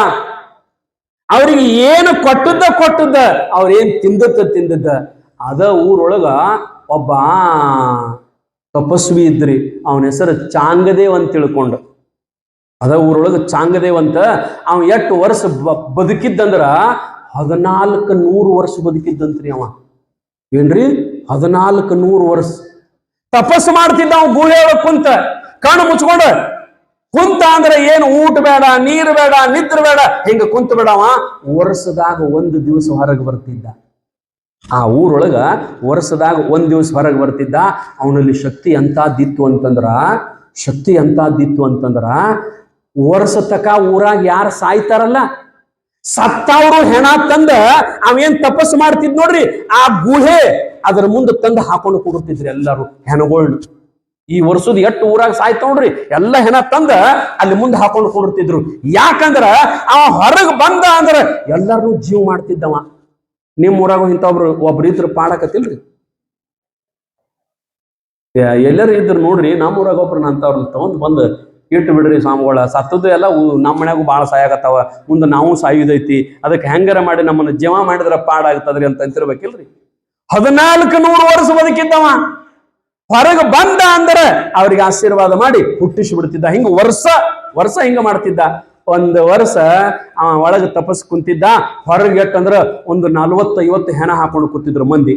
ಅವ್ರಿಗೆ ಏನು ಕೊಟ್ಟದ್ದ ಅವ್ರೇನ್ ತಿಂದದ್ದ ಅದ ಊರೊಳಗ ಒಬ್ಬ ತಪಸ್ವಿ ಇದ್ರಿ. ಅವನ ಹೆಸರು ಚಾಂಗದೇವ್ ಅಂತ ತಿಳ್ಕೊಂಡು ಅದ ಊರೊಳಗ ಚಾಂಗದೇವ್ ಅಂತ. ಅವ ಎಷ್ಟು ವರ್ಷ ಬದುಕಿದ್ದಂದ್ರ 1400 ವರ್ಷ ಬದುಕಿದ್ದಂತ್ರಿ. ಅವ ಏನ್ರಿ 1400 ವರ್ಷ ತಪಸ್ಸು ಮಾಡ್ತಿದ್ದ. ಅವ ಗುಹೆ ಒಳಗ ಕುಂತ ಕಣ್ಣು ಮುಚ್ಕೊಂಡ ಕುಂತ ಅಂದ್ರೆ ಏನು ಊಟ ಬೇಡ, ನೀರು ಬೇಡ, ನಿದ್ರೆ ಬೇಡ, ಹಿಂಗ ಕುಂತ ಬೇಡ. ಅವ ವರ್ಷದಾಗ 1 ದಿವಸ ಹೊರಗೆ ಬರ್ತಿದ್ದ. ಆ ಊರೊಳಗ ವರ್ಷದಾಗ 1 ದಿವಸ ಹೊರಗೆ ಬರ್ತಿದ್ದ. ಅವನಲ್ಲಿ ಶಕ್ತಿ ಎಂತಾದಿತ್ತು ಅಂತಂದ್ರ ವರ್ಷ ತಕ ಊರಾಗ ಯಾರು ಸಾಯ್ತಾರಲ್ಲ ಸತ್ತವ್ರು ಹೆಣ ತಂದ ಅವೇನ್ ತಪಸ್ಸು ಮಾಡ್ತಿದ್ ನೋಡ್ರಿ, ಆ ಗುಹೆ ಅದ್ರ ಮುಂದೆ ತಂದು ಹಾಕೊಂಡು ಕೊಡುತ್ತಿದ್ರಿ ಎಲ್ಲರೂ ಹೆಣಗಳನ್ನ. ಈ ವರ್ಷದ ಎಷ್ಟು ಊರಾಗ ಸಾಯ್ತ ನೋಡ್ರಿ ಎಲ್ಲ ಹೆಣ ತಂದ ಅಲ್ಲಿ ಮುಂದೆ ಹಾಕೊಂಡು ಕೊಡುತ್ತಿದ್ರು. ಯಾಕಂದ್ರ ಅವ ಹೊರಗೆ ಬಂದ ಅಂದ್ರ ಎಲ್ಲರೂ ಜೀವ ಮಾಡ್ತಿದ್ದವ. ನಿಮ್ ಊರಾಗ ಇಂಥ ಒಬ್ರು ಇದ್ರು ಪಾಡಕತ್ತಿಲ್ರಿ? ಎಲ್ಲರೂ ಇದ್ರು ನೋಡ್ರಿ. ನಮ್ಮ ಊರಾಗ ಒಬ್ರು ಅಂತವ್ರನ್ನ ತಗೊಂಡ್ ಬಂದು ಇಟ್ಟು ಬಿಡ್ರಿ ಸ್ವಾಮಿಗಳ, ಸತ್ತದ್ದು ಎಲ್ಲ ನಮ್ಮ ಮನ್ಯಾಗೂ ಭಾಳ ಸಾಯಾಗತ್ತಾವ, ಮುಂದೆ ನಾವು ಸಾಯುದೈತಿ, ಅದಕ್ಕೆ ಹೆಂಗಾರ ಮಾಡಿ ನಮ್ಮನ್ನ ಜೀವ ಮಾಡಿದ್ರ ಪಾಡಾಗ್ತದ್ರಿ ಅಂತ ಅಂತಿರ್ಬೇಕಿಲ್ರಿ. 1400 ವರ್ಷ ಬದುಕಿದ್ದವ ಹೊರಗೆ ಬಂದ ಅಂದ್ರೆ ಅವ್ರಿಗೆ ಆಶೀರ್ವಾದ ಮಾಡಿ ಹುಟ್ಟಿಸಿ ಬಿಡ್ತಿದ್ದ. ಹಿಂಗ ವರ್ಷ ಹಿಂಗ ಮಾಡ್ತಿದ್ದ. 1 ವರ್ಷ ಅವ ಒಳಗೆ ತಪಸ್ ಕುಂತಿದ್ದ. ಹೊರಗೆ ಎಟ್ಟಂದ್ರ ಒಂದು 40-50 ಹೆಣ ಹಾಕೊಂಡು ಕೂತಿದ್ರು ಮಂದಿ.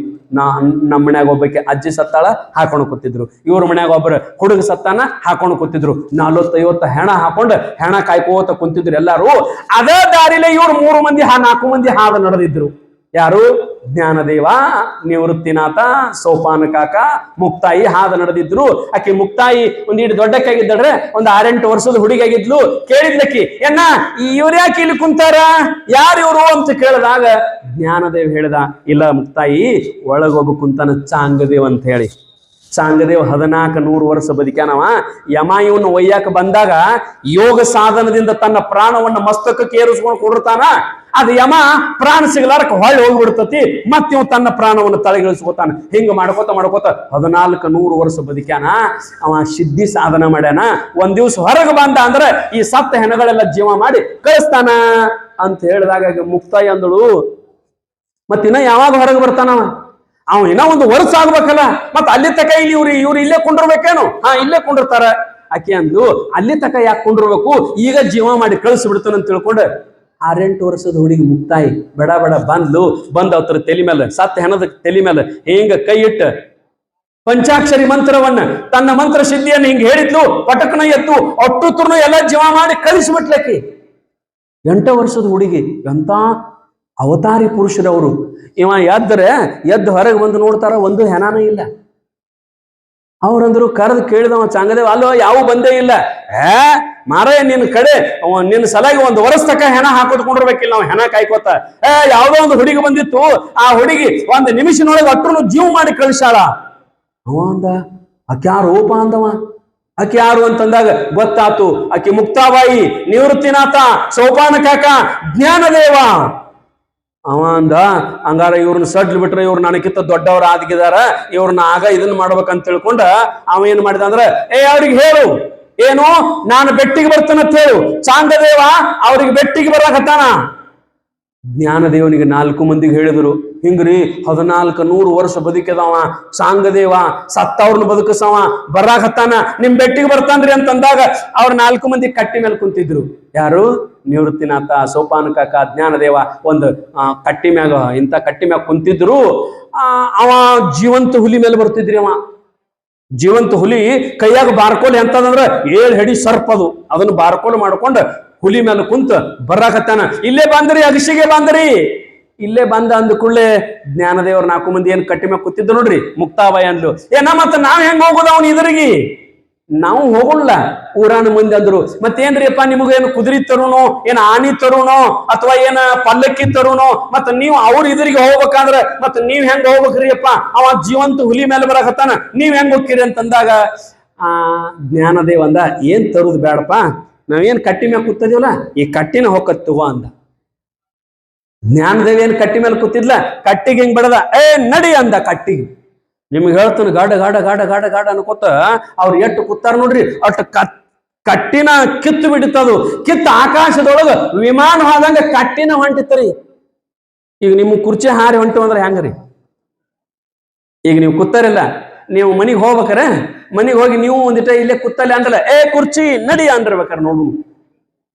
ನಮ್ಮ ಮನ್ಯಾಗ ಒಬ್ಬಕ್ಕೆ ಅಜ್ಜಿ ಸತ್ತಾಳ ಹಾಕೊಂಡು ಕೂತಿದ್ರು. ಇವ್ರ ಮನ್ಯಾಗ ಒಬ್ಬರು ಹುಡುಗ ಸತ್ತಾನ ಹಾಕೊಂಡು ಕೂತಿದ್ರು. 40-50 ಹೆಣ ಹಾಕೊಂಡು ಹೆಣ ಕಾಯ್ಕೋತ ಕುಂತಿದ್ರು ಎಲ್ಲಾರು. ಅದೇ ದಾರಿಲೇ ಇವ್ರು 4 ಮಂದಿ ಹಾದ ನಡೆದಿದ್ರು. ಯಾರು? ಜ್ಞಾನದೇವ, ನಿವೃತ್ತಿನಾಥ, ಸೋಪಾನ ಕಾಕ, ಮುಕ್ತಾಯಿ ಹಾದ ನಡೆದಿದ್ರು. ಆಕಿ ಮುಕ್ತಾಯಿ ಒಂದಿಟ್ಟು ದೊಡ್ಡಕ್ಕಾಗಿದ್ದಳ್ರೆ, ಒಂದು 6-8 ವರ್ಷದ ಹುಡುಗಿಯಾಗಿದ್ಲು. ಕೇಳಿದ್ಲಕ್ಕಿ, ಎನ್ನ ಇವ್ರ್ಯಾಕೆ ಇಲ್ಲಿ ಕುಂತಾರ, ಯಾರು ಇವ್ರು ಅಂತ ಕೇಳಿದಾಗ ಜ್ಞಾನದೇವ್ ಹೇಳ್ದ, ಇಲ್ಲ ಮುಕ್ತಾಯಿ, ಒಳಗೊಬ್ಬ ಕುಂತಾನ ಚಾಂಗದೇವ್ ಅಂತ ಹೇಳಿ. ಚಾಂಗದೇವ್ 1400 ವರ್ಷ ಬದುಕ್ಯಾನವ. ಯಮ ಇವನು ಒಯ್ಯಾಕ ಬಂದಾಗ ಯೋಗ ಸಾಧನದಿಂದ ತನ್ನ ಪ್ರಾಣವನ್ನು ಮಸ್ತಕಕ್ಕೆ ಏರಿಸ್ಕೊಂಡು ಕೊಡಿರ್ತಾನ. ಅದು ಯಮ ಪ್ರಾಣ ಸಿಗಲಾರಕ್ಕೆ ಹೊಳ್ಳಿ ಹೋಗ್ಬಿಡ್ತತಿ. ಮತ್ತೆ ಇವ್ ತನ್ನ ಪ್ರಾಣವನ್ನು ತಲೆಗಿಳಿಸ್ಕೋತಾನ. ಹಿಂಗ ಮಾಡ್ಕೋತ 1400 ವರ್ಷ ಬದುಕ್ಯಾನ. ಅವ ಸಿದ್ಧಿ ಸಾಧನ ಮಾಡ್ಯಾನ. 1 ದಿವಸ ಹೊರಗೆ ಬಂದ ಅಂದ್ರೆ ಈ ಸತ್ತ ಹೆಣಗಳೆಲ್ಲ ಜೀವ ಮಾಡಿ ಕಳಿಸ್ತಾನ ಅಂತ ಹೇಳಿದಾಗ ಮುಕ್ತಾಯಿ ಅಂದಳು, ಮತ್ತಿನ್ನ ಯಾವಾಗ ಹೊರಗೆ ಬರ್ತಾನವ? ಅವ ಇನ್ನ 1 ವರ್ಷ ಆಗ್ಬೇಕಲ್ಲ, ಮತ್ತ ಅಲ್ಲಿ ತಕ ಇಲ್ಲಿ ಇವ್ರು ಇಲ್ಲೇ ಕುಂಡಿರ್ಬೇಕೇನು? ಇಲ್ಲೇ ಕುಂಡಿರ್ತಾರ. ಆಕೆ ಅಂದು, ಅಲ್ಲಿ ತಕ ಯಾಕೆ ಕುಂಡಿರ್ಬೇಕು, ಈಗ ಜೀವ ಮಾಡಿ ಕಳಿಸ್ಬಿಡ್ತಾನಂತ ತಿಳ್ಕೊಂಡು 6-8 ವರ್ಷದ ಹುಡುಗಿ ಮುಕ್ತಾಯಿ ಬಡ ಬಂದ್ ಅವತರ ತಲೆ ಮೇಲೆ, ಸತ್ತ ಹೆಣದ ತಲೆ ಮೇಲೆ ಹಿಂಗ ಕೈ ಇಟ್ಟ ಪಂಚಾಕ್ಷರಿ ಮಂತ್ರವನ್ನ, ತನ್ನ ಮಂತ್ರ ಸಿದ್ಧಿಯನ್ನು ಹಿಂಗ ಹೇಳಿದ್ಲು. ಪಟಕನ ಎತ್ತು ಒಟ್ಟುತ್ತರ್ನು ಎಲ್ಲ ಜೀವ ಮಾಡಿ ಕಳಿಸ್ಬಿಟ್ಲಕ್ಕಿ. 8 ವರ್ಷದ ಹುಡುಗಿ. ಎಂತ ಅವತಾರಿ ಪುರುಷರವರು. ಇವ ಎದ್ದು ಹೊರಗೆ ಬಂದು ನೋಡ್ತಾರ, ಒಂದು ಹೆಣಾನ ಇಲ್ಲ. ಅವ್ರಂದ್ರು ಕರೆದು ಕೇಳಿದವ ಚಾಂಗದೇವ್, ಅಲ್ಲೋ ಯಾವ ಬಂದೇ ಇಲ್ಲ. ಮಾರಾಯ ನಿನ್ನ ಕಡೆ ನಿನ್ನ ಸಲಾಗಿ 1 ವರ್ಷ ತಕ ಹೆಣ ಹಾಕೋದ್ಕೊಂಡಿರ್ಬೇಕಿಲ್ಲ ನಾವು ಹೆಣ ಕಾಯ್ಕೋತ. ಯಾವ್ದೋ ಒಂದು ಹುಡುಗಿ ಬಂದಿತ್ತು, ಆ ಹುಡುಗಿ 1 ನಿಮಿಷನೊಳಗೆ ಅಟ್ರು ಜೀವ ಮಾಡಿ ಕಳಿಸಾಳ. ಅವ ಅಂದ, ಆಕೆ ಯಾರೋಪ ಅಂದವ. ಆಕೆ ಯಾರು ಅಂತಂದಾಗ ಗೊತ್ತಾತು, ಆಕೆ ಮುಕ್ತಾಬಾಯಿ, ನಿವೃತ್ತಿನಾಥ, ಸೋಪಾನ ಕಾಕ, ಜ್ಞಾನದೇವ. ಅವ ಅಂದ, ಹಂಗಾರ ಇವ್ರನ್ನ ಸಡ್ಲ್ ಬಿಟ್ರೆ ಇವ್ರು ನನಗಿಂತ ದೊಡ್ಡವ್ರ ಆಗಿದಾರ, ಇವ್ರನ್ನ ಆಗ ಇದನ್ನ ಮಾಡ್ಬೇಕಂತ ತಿಳ್ಕೊಂಡ ಅವ ಏನ್ ಮಾಡಿದ ಅಂದ್ರೆ, ಅವ್ರಿಗೆ ಹೇಳು, ಏನು ನಾನು ಬೆಟ್ಟಿಗೆ ಬರ್ತಾನಂತ ಹೇಳು. ಚಾಂಗದೇವ ಅವ್ರಿಗೆ ಬೆಟ್ಟಿಗೆ ಬರಾಕತ್ತಾನ. ಜ್ಞಾನದೇವನಿಗೆ 4 ಮಂದಿಗೆ ಹೇಳಿದ್ರು, ಹಿಂಗ್ರಿ 1400 ವರ್ಷ ಬದುಕಿದವ ಚಾಂಗದೇವ, ಸತ್ತವ್ರನ್ನ ಬದುಕಿಸವ ಬರಾಕತ್ತಾನ, ನಿಮ್ ಬೆಟ್ಟಿಗೆ ಬರ್ತಾನ್ರಿ ಅಂತಂದಾಗ ಅವ್ರ 4 ಮಂದಿ ಕಟ್ಟಿ ಮೇಲೆ ಕುಂತಿದ್ರು. ಯಾರು? ನಿವೃತ್ತಿನಾಥ, ಸೋಪಾನ ಕಾಕ, ಜ್ಞಾನದೇವ ಒಂದು ಕಟ್ಟಿ ಮ್ಯಾಗ ಕುಂತಿದ್ರು. ಅವ ಜೀವಂತ ಹುಲಿ ಮೇಲೆ ಬರ್ತಿದ್ರಿ. ಅವ ಜೀವಂತ ಹುಲಿ ಕೈಯಾಗ ಬಾರ್ಕೋಲ್ ಎಂತದಂದ್ರ 7 ಹೆಡಿ ಸರ್ಪದು, ಅದನ್ನು ಬಾರ್ಕೋಲ್ ಮಾಡ್ಕೊಂಡು ಹುಲಿ ಮೇಲೆ ಕುಂತ ಬರಾಕತ್ತಾನ. ಇಲ್ಲೇ ಬಂದ್ರಿ, ಅಗಸಿಗೆ ಬಂದ್ರಿ. ಇಲ್ಲೇ ಬಂದ ಅಂದ ಕೂಡಲೇ ಜ್ಞಾನದೇವ್ರ 4 ಮಂದಿ ಏನ್ ಕಟ್ಟಿ ಮ್ಯಾಗ ಕೂತಿದ್ರು ನೋಡ್ರಿ, ಮುಕ್ತಾಬಾಯಿ ಅಂದ್ಲು, ಮತ್ತ ನಾವ್ ಹೆಂಗ್ ಹೋಗುದ ಅವ್ನ ಇದ್ರಿಗೆ? ನಾವು ಹೋಗಲ್ಲ. ಊರಾನ ಮಂದಿ ಅಂದ್ರು, ಮತ್ತೇನ್ರಿಯಪ್ಪ ನಿಮಗೇನು ಕುದುರೆ ತರುಣೋ, ಏನ್ ಆನಿ ತರುಣೋ, ಅಥವಾ ಏನ ಪಲ್ಲಕ್ಕಿ ತರುಣೋ, ಮತ್ತ ನೀವು ಅವ್ರ ಇದ್ರಿಗೆ ಹೋಗ್ಬೇಕಾದ್ರೆ ಮತ್ತ ನೀವ್ ಹೆಂಗ್ ಹೋಗ್ಬೇಕ್ರಿ ಅಪ್ಪ, ಅವ ಜೀವಂತ ಹುಲಿ ಮೇಲೆ ಬರಾಕತ್ತಾನ, ನೀವ್ ಹೆಂಗ್ ಹೋಗ್ತೀರಿ ಅಂತಂದಾಗ ಜ್ಞಾನದೇವ ಅಂದ, ಏನ್ ತರುದು ಬೇಡಪ್ಪ, ನಾವೇನ್ ಕಟ್ಟಿ ಮೇಲೆ ಕೂತದೀವಲ್ಲ ಈ ಕಟ್ಟಿನ ಹೊಕ್ಕತ್ ತಗೋ ಅಂದ. ಜ್ಞಾನದೇವ ಏನ್ ಕಟ್ಟಿ ಮೇಲೆ ಕೂತಿದ್ಲ, ಕಟ್ಟಿಗೆ ಹಿಂಗ್ ಬಡದ, ನಡಿ ಅಂದ ಕಟ್ಟಿಗೆ. ನಿಮ್ಗೆ ಹೇಳ್ತಾನೆ ಗಾಡ ಗಾಡ ಗಾಡ ಗಾಡ ಗಾಡ ಅನ್ಕೋತ ಅವ್ರು ಎಷ್ಟು ಕೂತಾರ ನೋಡ್ರಿ, ಅಷ್ಟು ಕಟ್ಟಿನ ಕಿತ್ತು ಬಿಡುತ್ತದು. ಕಿತ್ತು ಆಕಾಶದೊಳಗ ವಿಮಾನ ಹೋದಂಗ ಕಟ್ಟಿನ ಹೊಂಟಿತ್ತರಿ. ಈಗ ನಿಮ್ಮ ಕುರ್ಚಿ ಹಾರಿ ಹೊಂಟು ಅಂದ್ರೆ ಹೆಂಗ್ರಿ? ಈಗ ನೀವು ಕೂತಾರಿಲ್ಲ, ನೀವು ಮನಿಗೆ ಹೋಗ್ಬೇಕಾರ, ಮನಿಗೆ ಹೋಗಿ ನೀವು ಒಂದಿಟ ಇಲ್ಲೇ ಕೂತಲ್ಲ ಅಂದಲ್ಲ, ಕುರ್ಚಿ ನಡಿ ಅಂದಿರ್ಬೇಕಾರ. ನೋಡು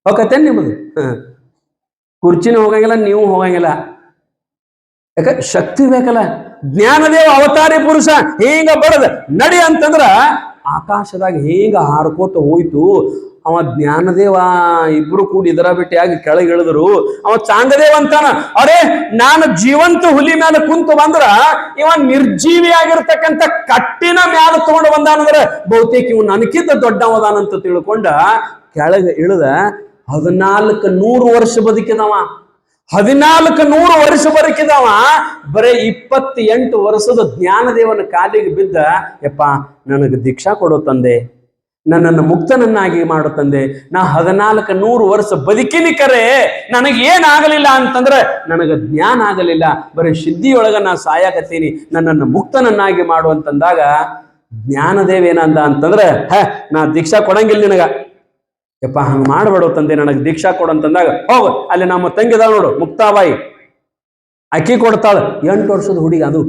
ಹೋಗತ್ತೇನ್ ನಿಮ್ಮದು? ಕುರ್ಚಿನೂ ಹೋಗಂಗಿಲ್ಲ, ನೀವು ಹೋಗಂಗಿಲ್ಲ. ಯಾಕ? ಶಕ್ತಿ ಬೇಕಲ್ಲ. ಜ್ಞಾನದೇವ ಅವತಾರಿ ಪುರುಷ ಹಿಂಗ ಬಡದ ನಡಿ ಅಂತಂದ್ರ ಆಕಾಶದಾಗ ಹೇಗ ಹಾರ್ಕೋತ ಹೋಯ್ತು. ಅವ ಜ್ಞಾನದೇವ ಇಬ್ರು ಕೂಡಿ ಇದರ ಬಿಟ್ಟಿಯಾಗಿ ಕೆಳಗೆ ಇಳಿದ್ರು. ಅವ ಚಾಂಗದೇವ ಅಂತಾನ, ಅರೆ ನಾನು ಜೀವಂತ ಹುಲಿ ಮೇಲೆ ಕುಂತು ಬಂದ್ರ ಇವ ನಿರ್ಜೀವಿ ಆಗಿರ್ತಕ್ಕಂಥ ಕಟ್ಟಿನ ಮ್ಯಾಲ ತಗೊಂಡು ಬಂದಾನಂದ್ರ ಬಹುತೇಕ ಇವ್ ನನಕಿಂತ ದೊಡ್ಡವದಾನಂತ ತಿಳ್ಕೊಂಡ ಕೆಳಗೆ ಇಳಿದ 1400 ವರ್ಷ ಬದುಕಿದವ. 1400 ವರ್ಷ ಬದುಕಿದವ ಬರೇ 28 ವರ್ಷದ ಜ್ಞಾನದೇವನ ಕಾಲಿಗೆ ಬಿದ್ದ, ಯಪ್ಪ ನನಗೆ ದೀಕ್ಷಾ ಕೊಡೋ ತಂದೆ, ನನ್ನನ್ನು ಮುಕ್ತನನ್ನಾಗಿ ಮಾಡೋ ತಂದೆ, ನಾ 1400 ವರ್ಷ ಬದುಕಿನಿ ಕರೆ ನನಗೆ ಏನಾಗಲಿಲ್ಲ ಅಂತಂದ್ರೆ ನನಗೆ ಜ್ಞಾನ ಆಗಲಿಲ್ಲ, ಬರೀ ಸಿದ್ಧಿಯೊಳಗ ನಾ ಸಾಯಾಕತ್ತೀನಿ, ನನ್ನನ್ನು ಮುಕ್ತನನ್ನಾಗಿ ಮಾಡುವಂತಂದಾಗ ಜ್ಞಾನದೇವ ಏನಂದ ಅಂತಂದ್ರೆ, ನಾ ದೀಕ್ಷಾ ಕೊಡಂಗಿಲ್ಲ ನಿನಗ, ಯಪ್ಪ ಹಂಗ ಮಾಡ್ಬೇಡ ತಂದೆ, ನನಗೆ ದೀಕ್ಷಾ ಕೊಡಂತಂದಾಗ ಹೋಗ ಅಲ್ಲಿ ನಮ್ಮ ತಂಗಿದಾಳ ನೋಡು ಮುಕ್ತಾಬಾಯಿ, ಅಕ್ಕಿ ಕೊಡ್ತಾಳ. 8 ವರ್ಷದ ಹುಡುಗಿ ಅದು.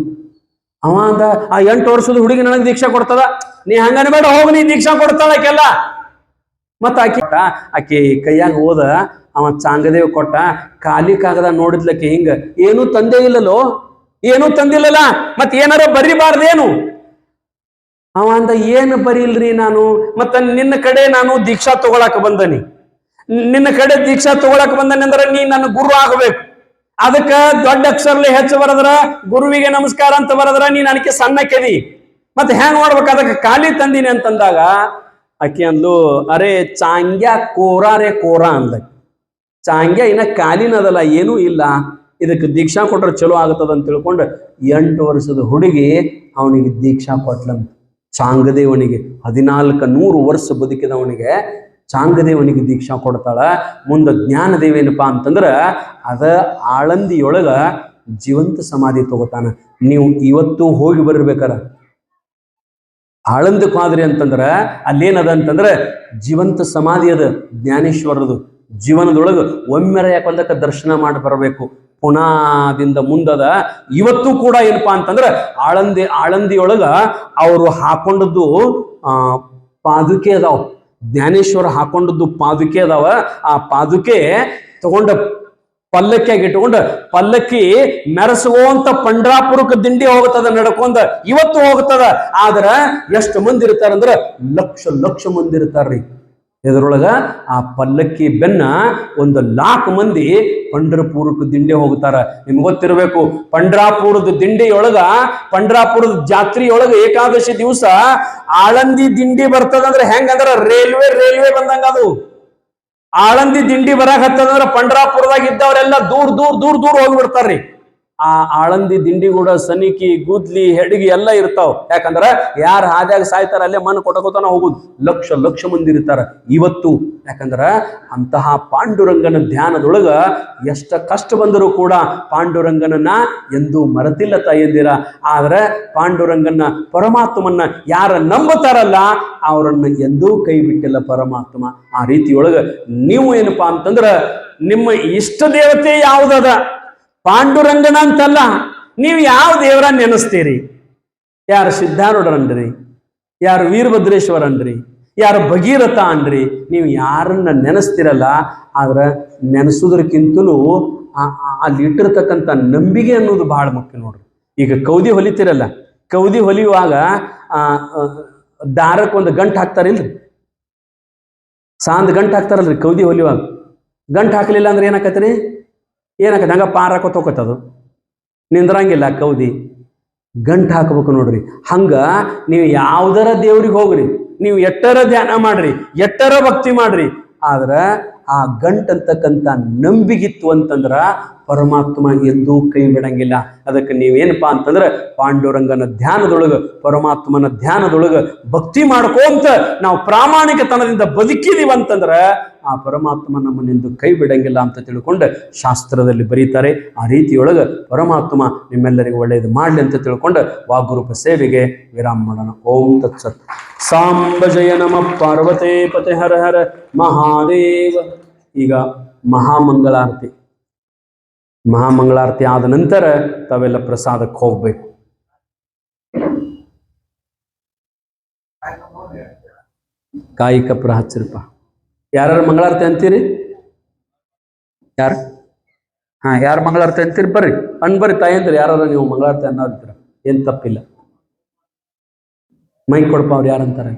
ಅವ ಅಂದ, ಆ 8 ವರ್ಷದ ಹುಡುಗಿ ನನಗೆ ದೀಕ್ಷಾ ಕೊಡ್ತದ, ನೀ ಹಂಗನ ಬೇಡ, ಹೋಗ ನೀ ದೀಕ್ಷಾ ಕೊಡ್ತಾಳಕ್ಕೆಲ್ಲ. ಮತ್ತ ಆಕಿ ಕೈಯಾಗ ಹೋದ, ಅವ ಚಾಂಗದೇವ್ ಕೊಟ್ಟ, ಖಾಲಿ ಕಾಗದ ನೋಡಿದ್ಲಕ್ಕೆ ಹಿಂಗ, ಏನೂ ತಂದೆ ಇಲ್ಲಲ್ಲೋ, ಏನೂ ತಂದಿಲ್ಲಲ್ಲ, ಮತ್ ಏನಾರ ಬರಿಬಾರ್ದೇನು? ಅವ ಅಂದ, ಏನು ಬರೀಲ್ರಿ ನಾನು, ಮತ್ತ ನಿನ್ನ ಕಡೆ ನಾನು ದೀಕ್ಷಾ ತಗೊಳಕ್ ಬಂದನಿ, ನಿನ್ನ ಕಡೆ ದೀಕ್ಷಾ ತಗೊಳಕ್ ಬಂದನಿ ಅಂದ್ರೆ ನೀ ನನ್ನ ಗುರು ಆಗಬೇಕು. ಅದಕ್ಕ ದೊಡ್ಡ ಅಕ್ಷರಲಿ ಹೆಚ್ಚು ಬರದ್ರ, ಗುರುವಿಗೆ ನಮಸ್ಕಾರ ಅಂತ ಬರದ್ರ ನೀ ನನಗೆ ಸಣ್ಣ ಕೆದಿ, ಮತ್ತೆ ಹೆಂಗ್ ಮಾಡ್ಬೇಕು? ಅದಕ್ಕೆ ಖಾಲಿ ತಂದಿನಿ ಅಂತಂದಾಗ ಆಕಿ ಅಂದ್ಲು, ಅರೆ ಚಾಂಗ್ಯ ಕೋರಾರೆ ಕೋರಾ ಅಂದ. ಚಾಂಗ್ಯ ಇನ್ನ ಕಾಲಿನದಲ್ಲ, ಏನೂ ಇಲ್ಲ, ಇದಕ್ಕೆ ದೀಕ್ಷಾ ಕೊಟ್ರೆ ಚಲೋ ಆಗತ್ತದ ಅಂತ ತಿಳ್ಕೊಂಡು 8 ವರ್ಷದ ಹುಡುಗಿ ಅವನಿಗೆ ದೀಕ್ಷಾ ಕೊಟ್ಲಂತ. ಚಾಂಗದೇವನಿಗೆ 1400 ವರ್ಷ ಬದುಕಿದವನಿಗೆ ಚಾಂಗದೇವನಿಗೆ ದೀಕ್ಷಾ ಕೊಡ್ತಾಳ. ಮುಂದೆ ಜ್ಞಾನದೇವೇನಪ್ಪಾ ಅಂತಂದ್ರ ಅದ ಆಳಂದಿಯೊಳಗ ಜೀವಂತ ಸಮಾಧಿ ತಗೋತಾನ. ನೀವು ಇವತ್ತು ಹೋಗಿ ಬರ್ಬೇಕಾರ ಆಳಂದಕ್ಕೆ ಹೋದ್ರಿ ಅಂತಂದ್ರ ಅಲ್ಲೇನದ ಅಂತಂದ್ರ ಜೀವಂತ ಸಮಾಧಿ ಅದ ಜ್ಞಾನೇಶ್ವರದು. ಜೀವನದೊಳಗ ಒಮ್ಮೆರ ಯಾಕೊಂದಕ್ಕ ದರ್ಶನ ಮಾಡಿ ಬರಬೇಕು. ಪುನಾದಿಂದ ಮುಂದದ. ಇವತ್ತು ಕೂಡ ಏನಪ್ಪಾ ಅಂತಂದ್ರ ಆಳಂದಿಯೊಳಗ ಅವರು ಹಾಕೊಂಡದ್ದು ಪಾದುಕೆ ಅದಾವ. ಜ್ಞಾನೇಶ್ವರ ಹಾಕೊಂಡದ್ದು ಪಾದುಕೆ ಅದಾವ. ಆ ಪಾದುಕೆ ತಗೊಂಡ ಪಲ್ಲಕ್ಕಿಯಾಗಿ ಇಟ್ಕೊಂಡ ಪಲ್ಲಕ್ಕಿ ಮೆರೆಸುವಂತ ಪಂಡ್ರಾಪುರಕ್ಕೆ ದಿಂಡಿ ಹೋಗುತ್ತದ ನಡ್ಕೊಂಡ, ಇವತ್ತು ಹೋಗುತ್ತದ. ಆದ್ರ ಎಷ್ಟು ಮಂದಿ ಇರ್ತಾರಂದ್ರ ಲಕ್ಷ ಮಂದಿ ಇರ್ತಾರ್ರಿ. ಇದರೊಳಗ ಆ ಪಲ್ಲಕ್ಕಿ ಬೆನ್ನ 1,00,000 ಮಂದಿ ಪಂಡ್ರಪುರಕ್ಕೆ ದಿಂಡಿ ಹೋಗ್ತಾರ. ನಿಮ್ಗೆ ಗೊತ್ತಿರಬೇಕು, ಪಂಡ್ರಾಪುರದ ದಿಂಡಿಯೊಳಗ, ಪಂಡ್ರಾಪುರದ ಜಾತ್ರೆಯೊಳಗ ಏಕಾದಶಿ ದಿವಸ ಆಳಂದಿ ದಿಂಡಿ ಬರ್ತದಂದ್ರೆ ಹೆಂಗಂದ್ರ ರೈಲ್ವೆ ಬಂದಂಗ ಅದು. ಆಳಂದಿ ದಿಂಡಿ ಬರಾಕ್ ಹತ್ತದಂದ್ರ ಪಂಡ್ರಾಪುರದಾಗ ಇದ್ದವರೆಲ್ಲ ದೂರ ಹೋಗ್ಬಿಡ್ತಾರ್ರಿ. ಆ ಆಳಂದಿ ದಿಂಡಿ ಕೂಡ ಸನಿಕಿ, ಗುದ್ಲಿ, ಹೆಡಗಿ ಎಲ್ಲ ಇರ್ತಾವ. ಯಾಕಂದ್ರ ಯಾರ ಹಾದ್ಯಾಗ ಸಾಯ್ತಾರ ಅಲ್ಲೇ ಮಣ್ಣು ಕೊಟ್ಟಕೋತಾನ ಹೋಗುದು. ಲಕ್ಷ ಮಂದಿ ಇರ್ತಾರ ಇವತ್ತು. ಯಾಕಂದ್ರ ಅಂತಹ ಪಾಂಡುರಂಗನ ಧ್ಯಾನದೊಳಗ ಎಷ್ಟ ಕಷ್ಟ ಬಂದರೂ ಕೂಡ ಪಾಂಡುರಂಗನನ್ನ ಎಂದೂ ಮರೆತಿಲ್ಲ ತಾಯಂದಿರ. ಆದ್ರೆ ಪಾಂಡುರಂಗನ ಪರಮಾತ್ಮನ್ನ ಯಾರ ನಂಬುತ್ತಾರಲ್ಲ ಅವರನ್ನ ಎಂದೂ ಕೈ ಬಿಟ್ಟಿಲ್ಲ ಪರಮಾತ್ಮ. ಆ ರೀತಿಯೊಳಗ ನೀವು ಏನಪ್ಪಾ ಅಂತಂದ್ರ ನಿಮ್ಮ ಇಷ್ಟ ದೇವತೆ ಯಾವುದದ ಪಾಂಡುರಂಗನ ಅಂತಲ್ಲ, ನೀವು ಯಾವ ದೇವರ ನೆನೆಸ್ತೀರಿ? ಯಾರು ಸಿದ್ಧಾರೂಢರನ್ರಿ, ಯಾರು ವೀರಭದ್ರೇಶ್ವರ ಅನ್ರಿ, ಯಾರು ಭಗೀರಥ ಅನ್ರಿ, ನೀವು ಯಾರನ್ನ ನೆನೆಸ್ತಿರಲ್ಲ. ಆದ್ರೆ ನೆನೆಸೋದಕ್ಕಿಂತಲೂ ಅಲ್ಲಿ ಇಟ್ಟಿರ್ತಕ್ಕಂಥ ನಂಬಿಕೆ ಅನ್ನೋದು ಬಹಳ ಮುಖ್ಯ ನೋಡ್ರಿ. ಈಗ ಕೌದಿ ಹೊಲಿತಿರಲ್ಲ, ಕೌದಿ ಹೊಲಿಯುವಾಗ ದಾರಕ್ಕೊಂದು ಗಂಟು ಹಾಕ್ತಾರಿಲ್ರಿ, ಸಾಂದ್ ಗಂಟು ಹಾಕ್ತಾರಲ್ರಿ ಕೌದಿ ಹೊಲಿಯುವಾಗ. ಗಂಟು ಹಾಕಲಿಲ್ಲ ಅಂದ್ರೆ ಏನಾಕತ್ರಿ? ಏನಾಕತಿ? ಹಂಗ ಪಾರ ಹಾಕೋತ ಹೋಗತ್ತದು, ನಿಂದ್ರಂಗಿಲ್ಲ ಕೌದಿ. ಗಂಟು ಹಾಕಬೇಕು ನೋಡ್ರಿ. ಹಂಗ ನೀವು ಯಾವ್ದರ ದೇವ್ರಿಗೆ ಹೋಗ್ರಿ, ನೀವು ಎಟ್ಟರ ಧ್ಯಾನ ಮಾಡ್ರಿ, ಎಟ್ಟರ ಭಕ್ತಿ ಮಾಡ್ರಿ, ಆದ್ರ ಆ ಗಂಟು ಅಂತಕ್ಕಂಥ ನಂಬಿಗಿತ್ತು ಅಂತಂದ್ರ ಪರಮಾತ್ಮ ಎಂದೂ ಕೈ ಬಿಡಂಗಿಲ್ಲ. ಅದಕ್ಕೆ ನೀವೇನಪ್ಪಾ ಅಂತಂದ್ರೆ ಪಾಂಡುರಂಗನ ಧ್ಯಾನದೊಳಗ, ಪರಮಾತ್ಮನ ಧ್ಯಾನದೊಳಗ ಭಕ್ತಿ ಮಾಡ್ಕೊಂತ ನಾವು ಪ್ರಾಮಾಣಿಕತನದಿಂದ ಬದುಕಿದೀವಂತಂದ್ರ ಆ ಪರಮಾತ್ಮ ನಮ್ಮನ್ನೆಂದು ಕೈ ಬಿಡಂಗಿಲ್ಲ ಅಂತ ತಿಳ್ಕೊಂಡು ಶಾಸ್ತ್ರದಲ್ಲಿ ಬರೀತಾರೆ. ಆ ರೀತಿಯೊಳಗ ಪರಮಾತ್ಮ ನಿಮ್ಮೆಲ್ಲರಿಗೂ ಒಳ್ಳೆಯದು ಮಾಡಲಿ ಅಂತ ತಿಳ್ಕೊಂಡು ವಾಗ್ರೂಪ ಸೇವೆಗೆ ವಿರಾಮ ಮಾಡೋಣ. ಓಂ ತತ್ಸತ್. ಸಾಂಬ ಜಯ ನಮಃ ಪಾರ್ವತೇ ಪತೆ ಹರ ಹರ ಮಹಾದೇವ. ಈಗ ಮಹಾಮಂಗಳಾರತಿ. ಮಹಾಮಂಗಳಾರತಿ ಆದ ನಂತರ ತಾವೆಲ್ಲ ಪ್ರಸಾದಕ್ಕೆ ಹೋಗ್ಬೇಕು. ಕಾಯಿ ಕಪ್ರ ಹಚ್ಚಿರಪ್ಪ. ಯಾರು ಮಂಗಳಾರತಿ ಅಂತೀರಿ? ಯಾರು? ಯಾರು ಮಂಗಳಾರತಿ ಅಂತೀರಿ? ಬರ್ರಿ ಬರ್ರಿ ತಾಯಿ ಅಂತೀರಿ. ಯಾರು ನೀವು ಮಂಗಳಾರತಿ ಅನ್ನೋರ್ತೀರ, ಏನ್ ತಪ್ಪಿಲ್ಲ. ಮೈಕ್ ಕೊಡಪ್ಪ. ಅವ್ರು ಯಾರಂತಾರೆ?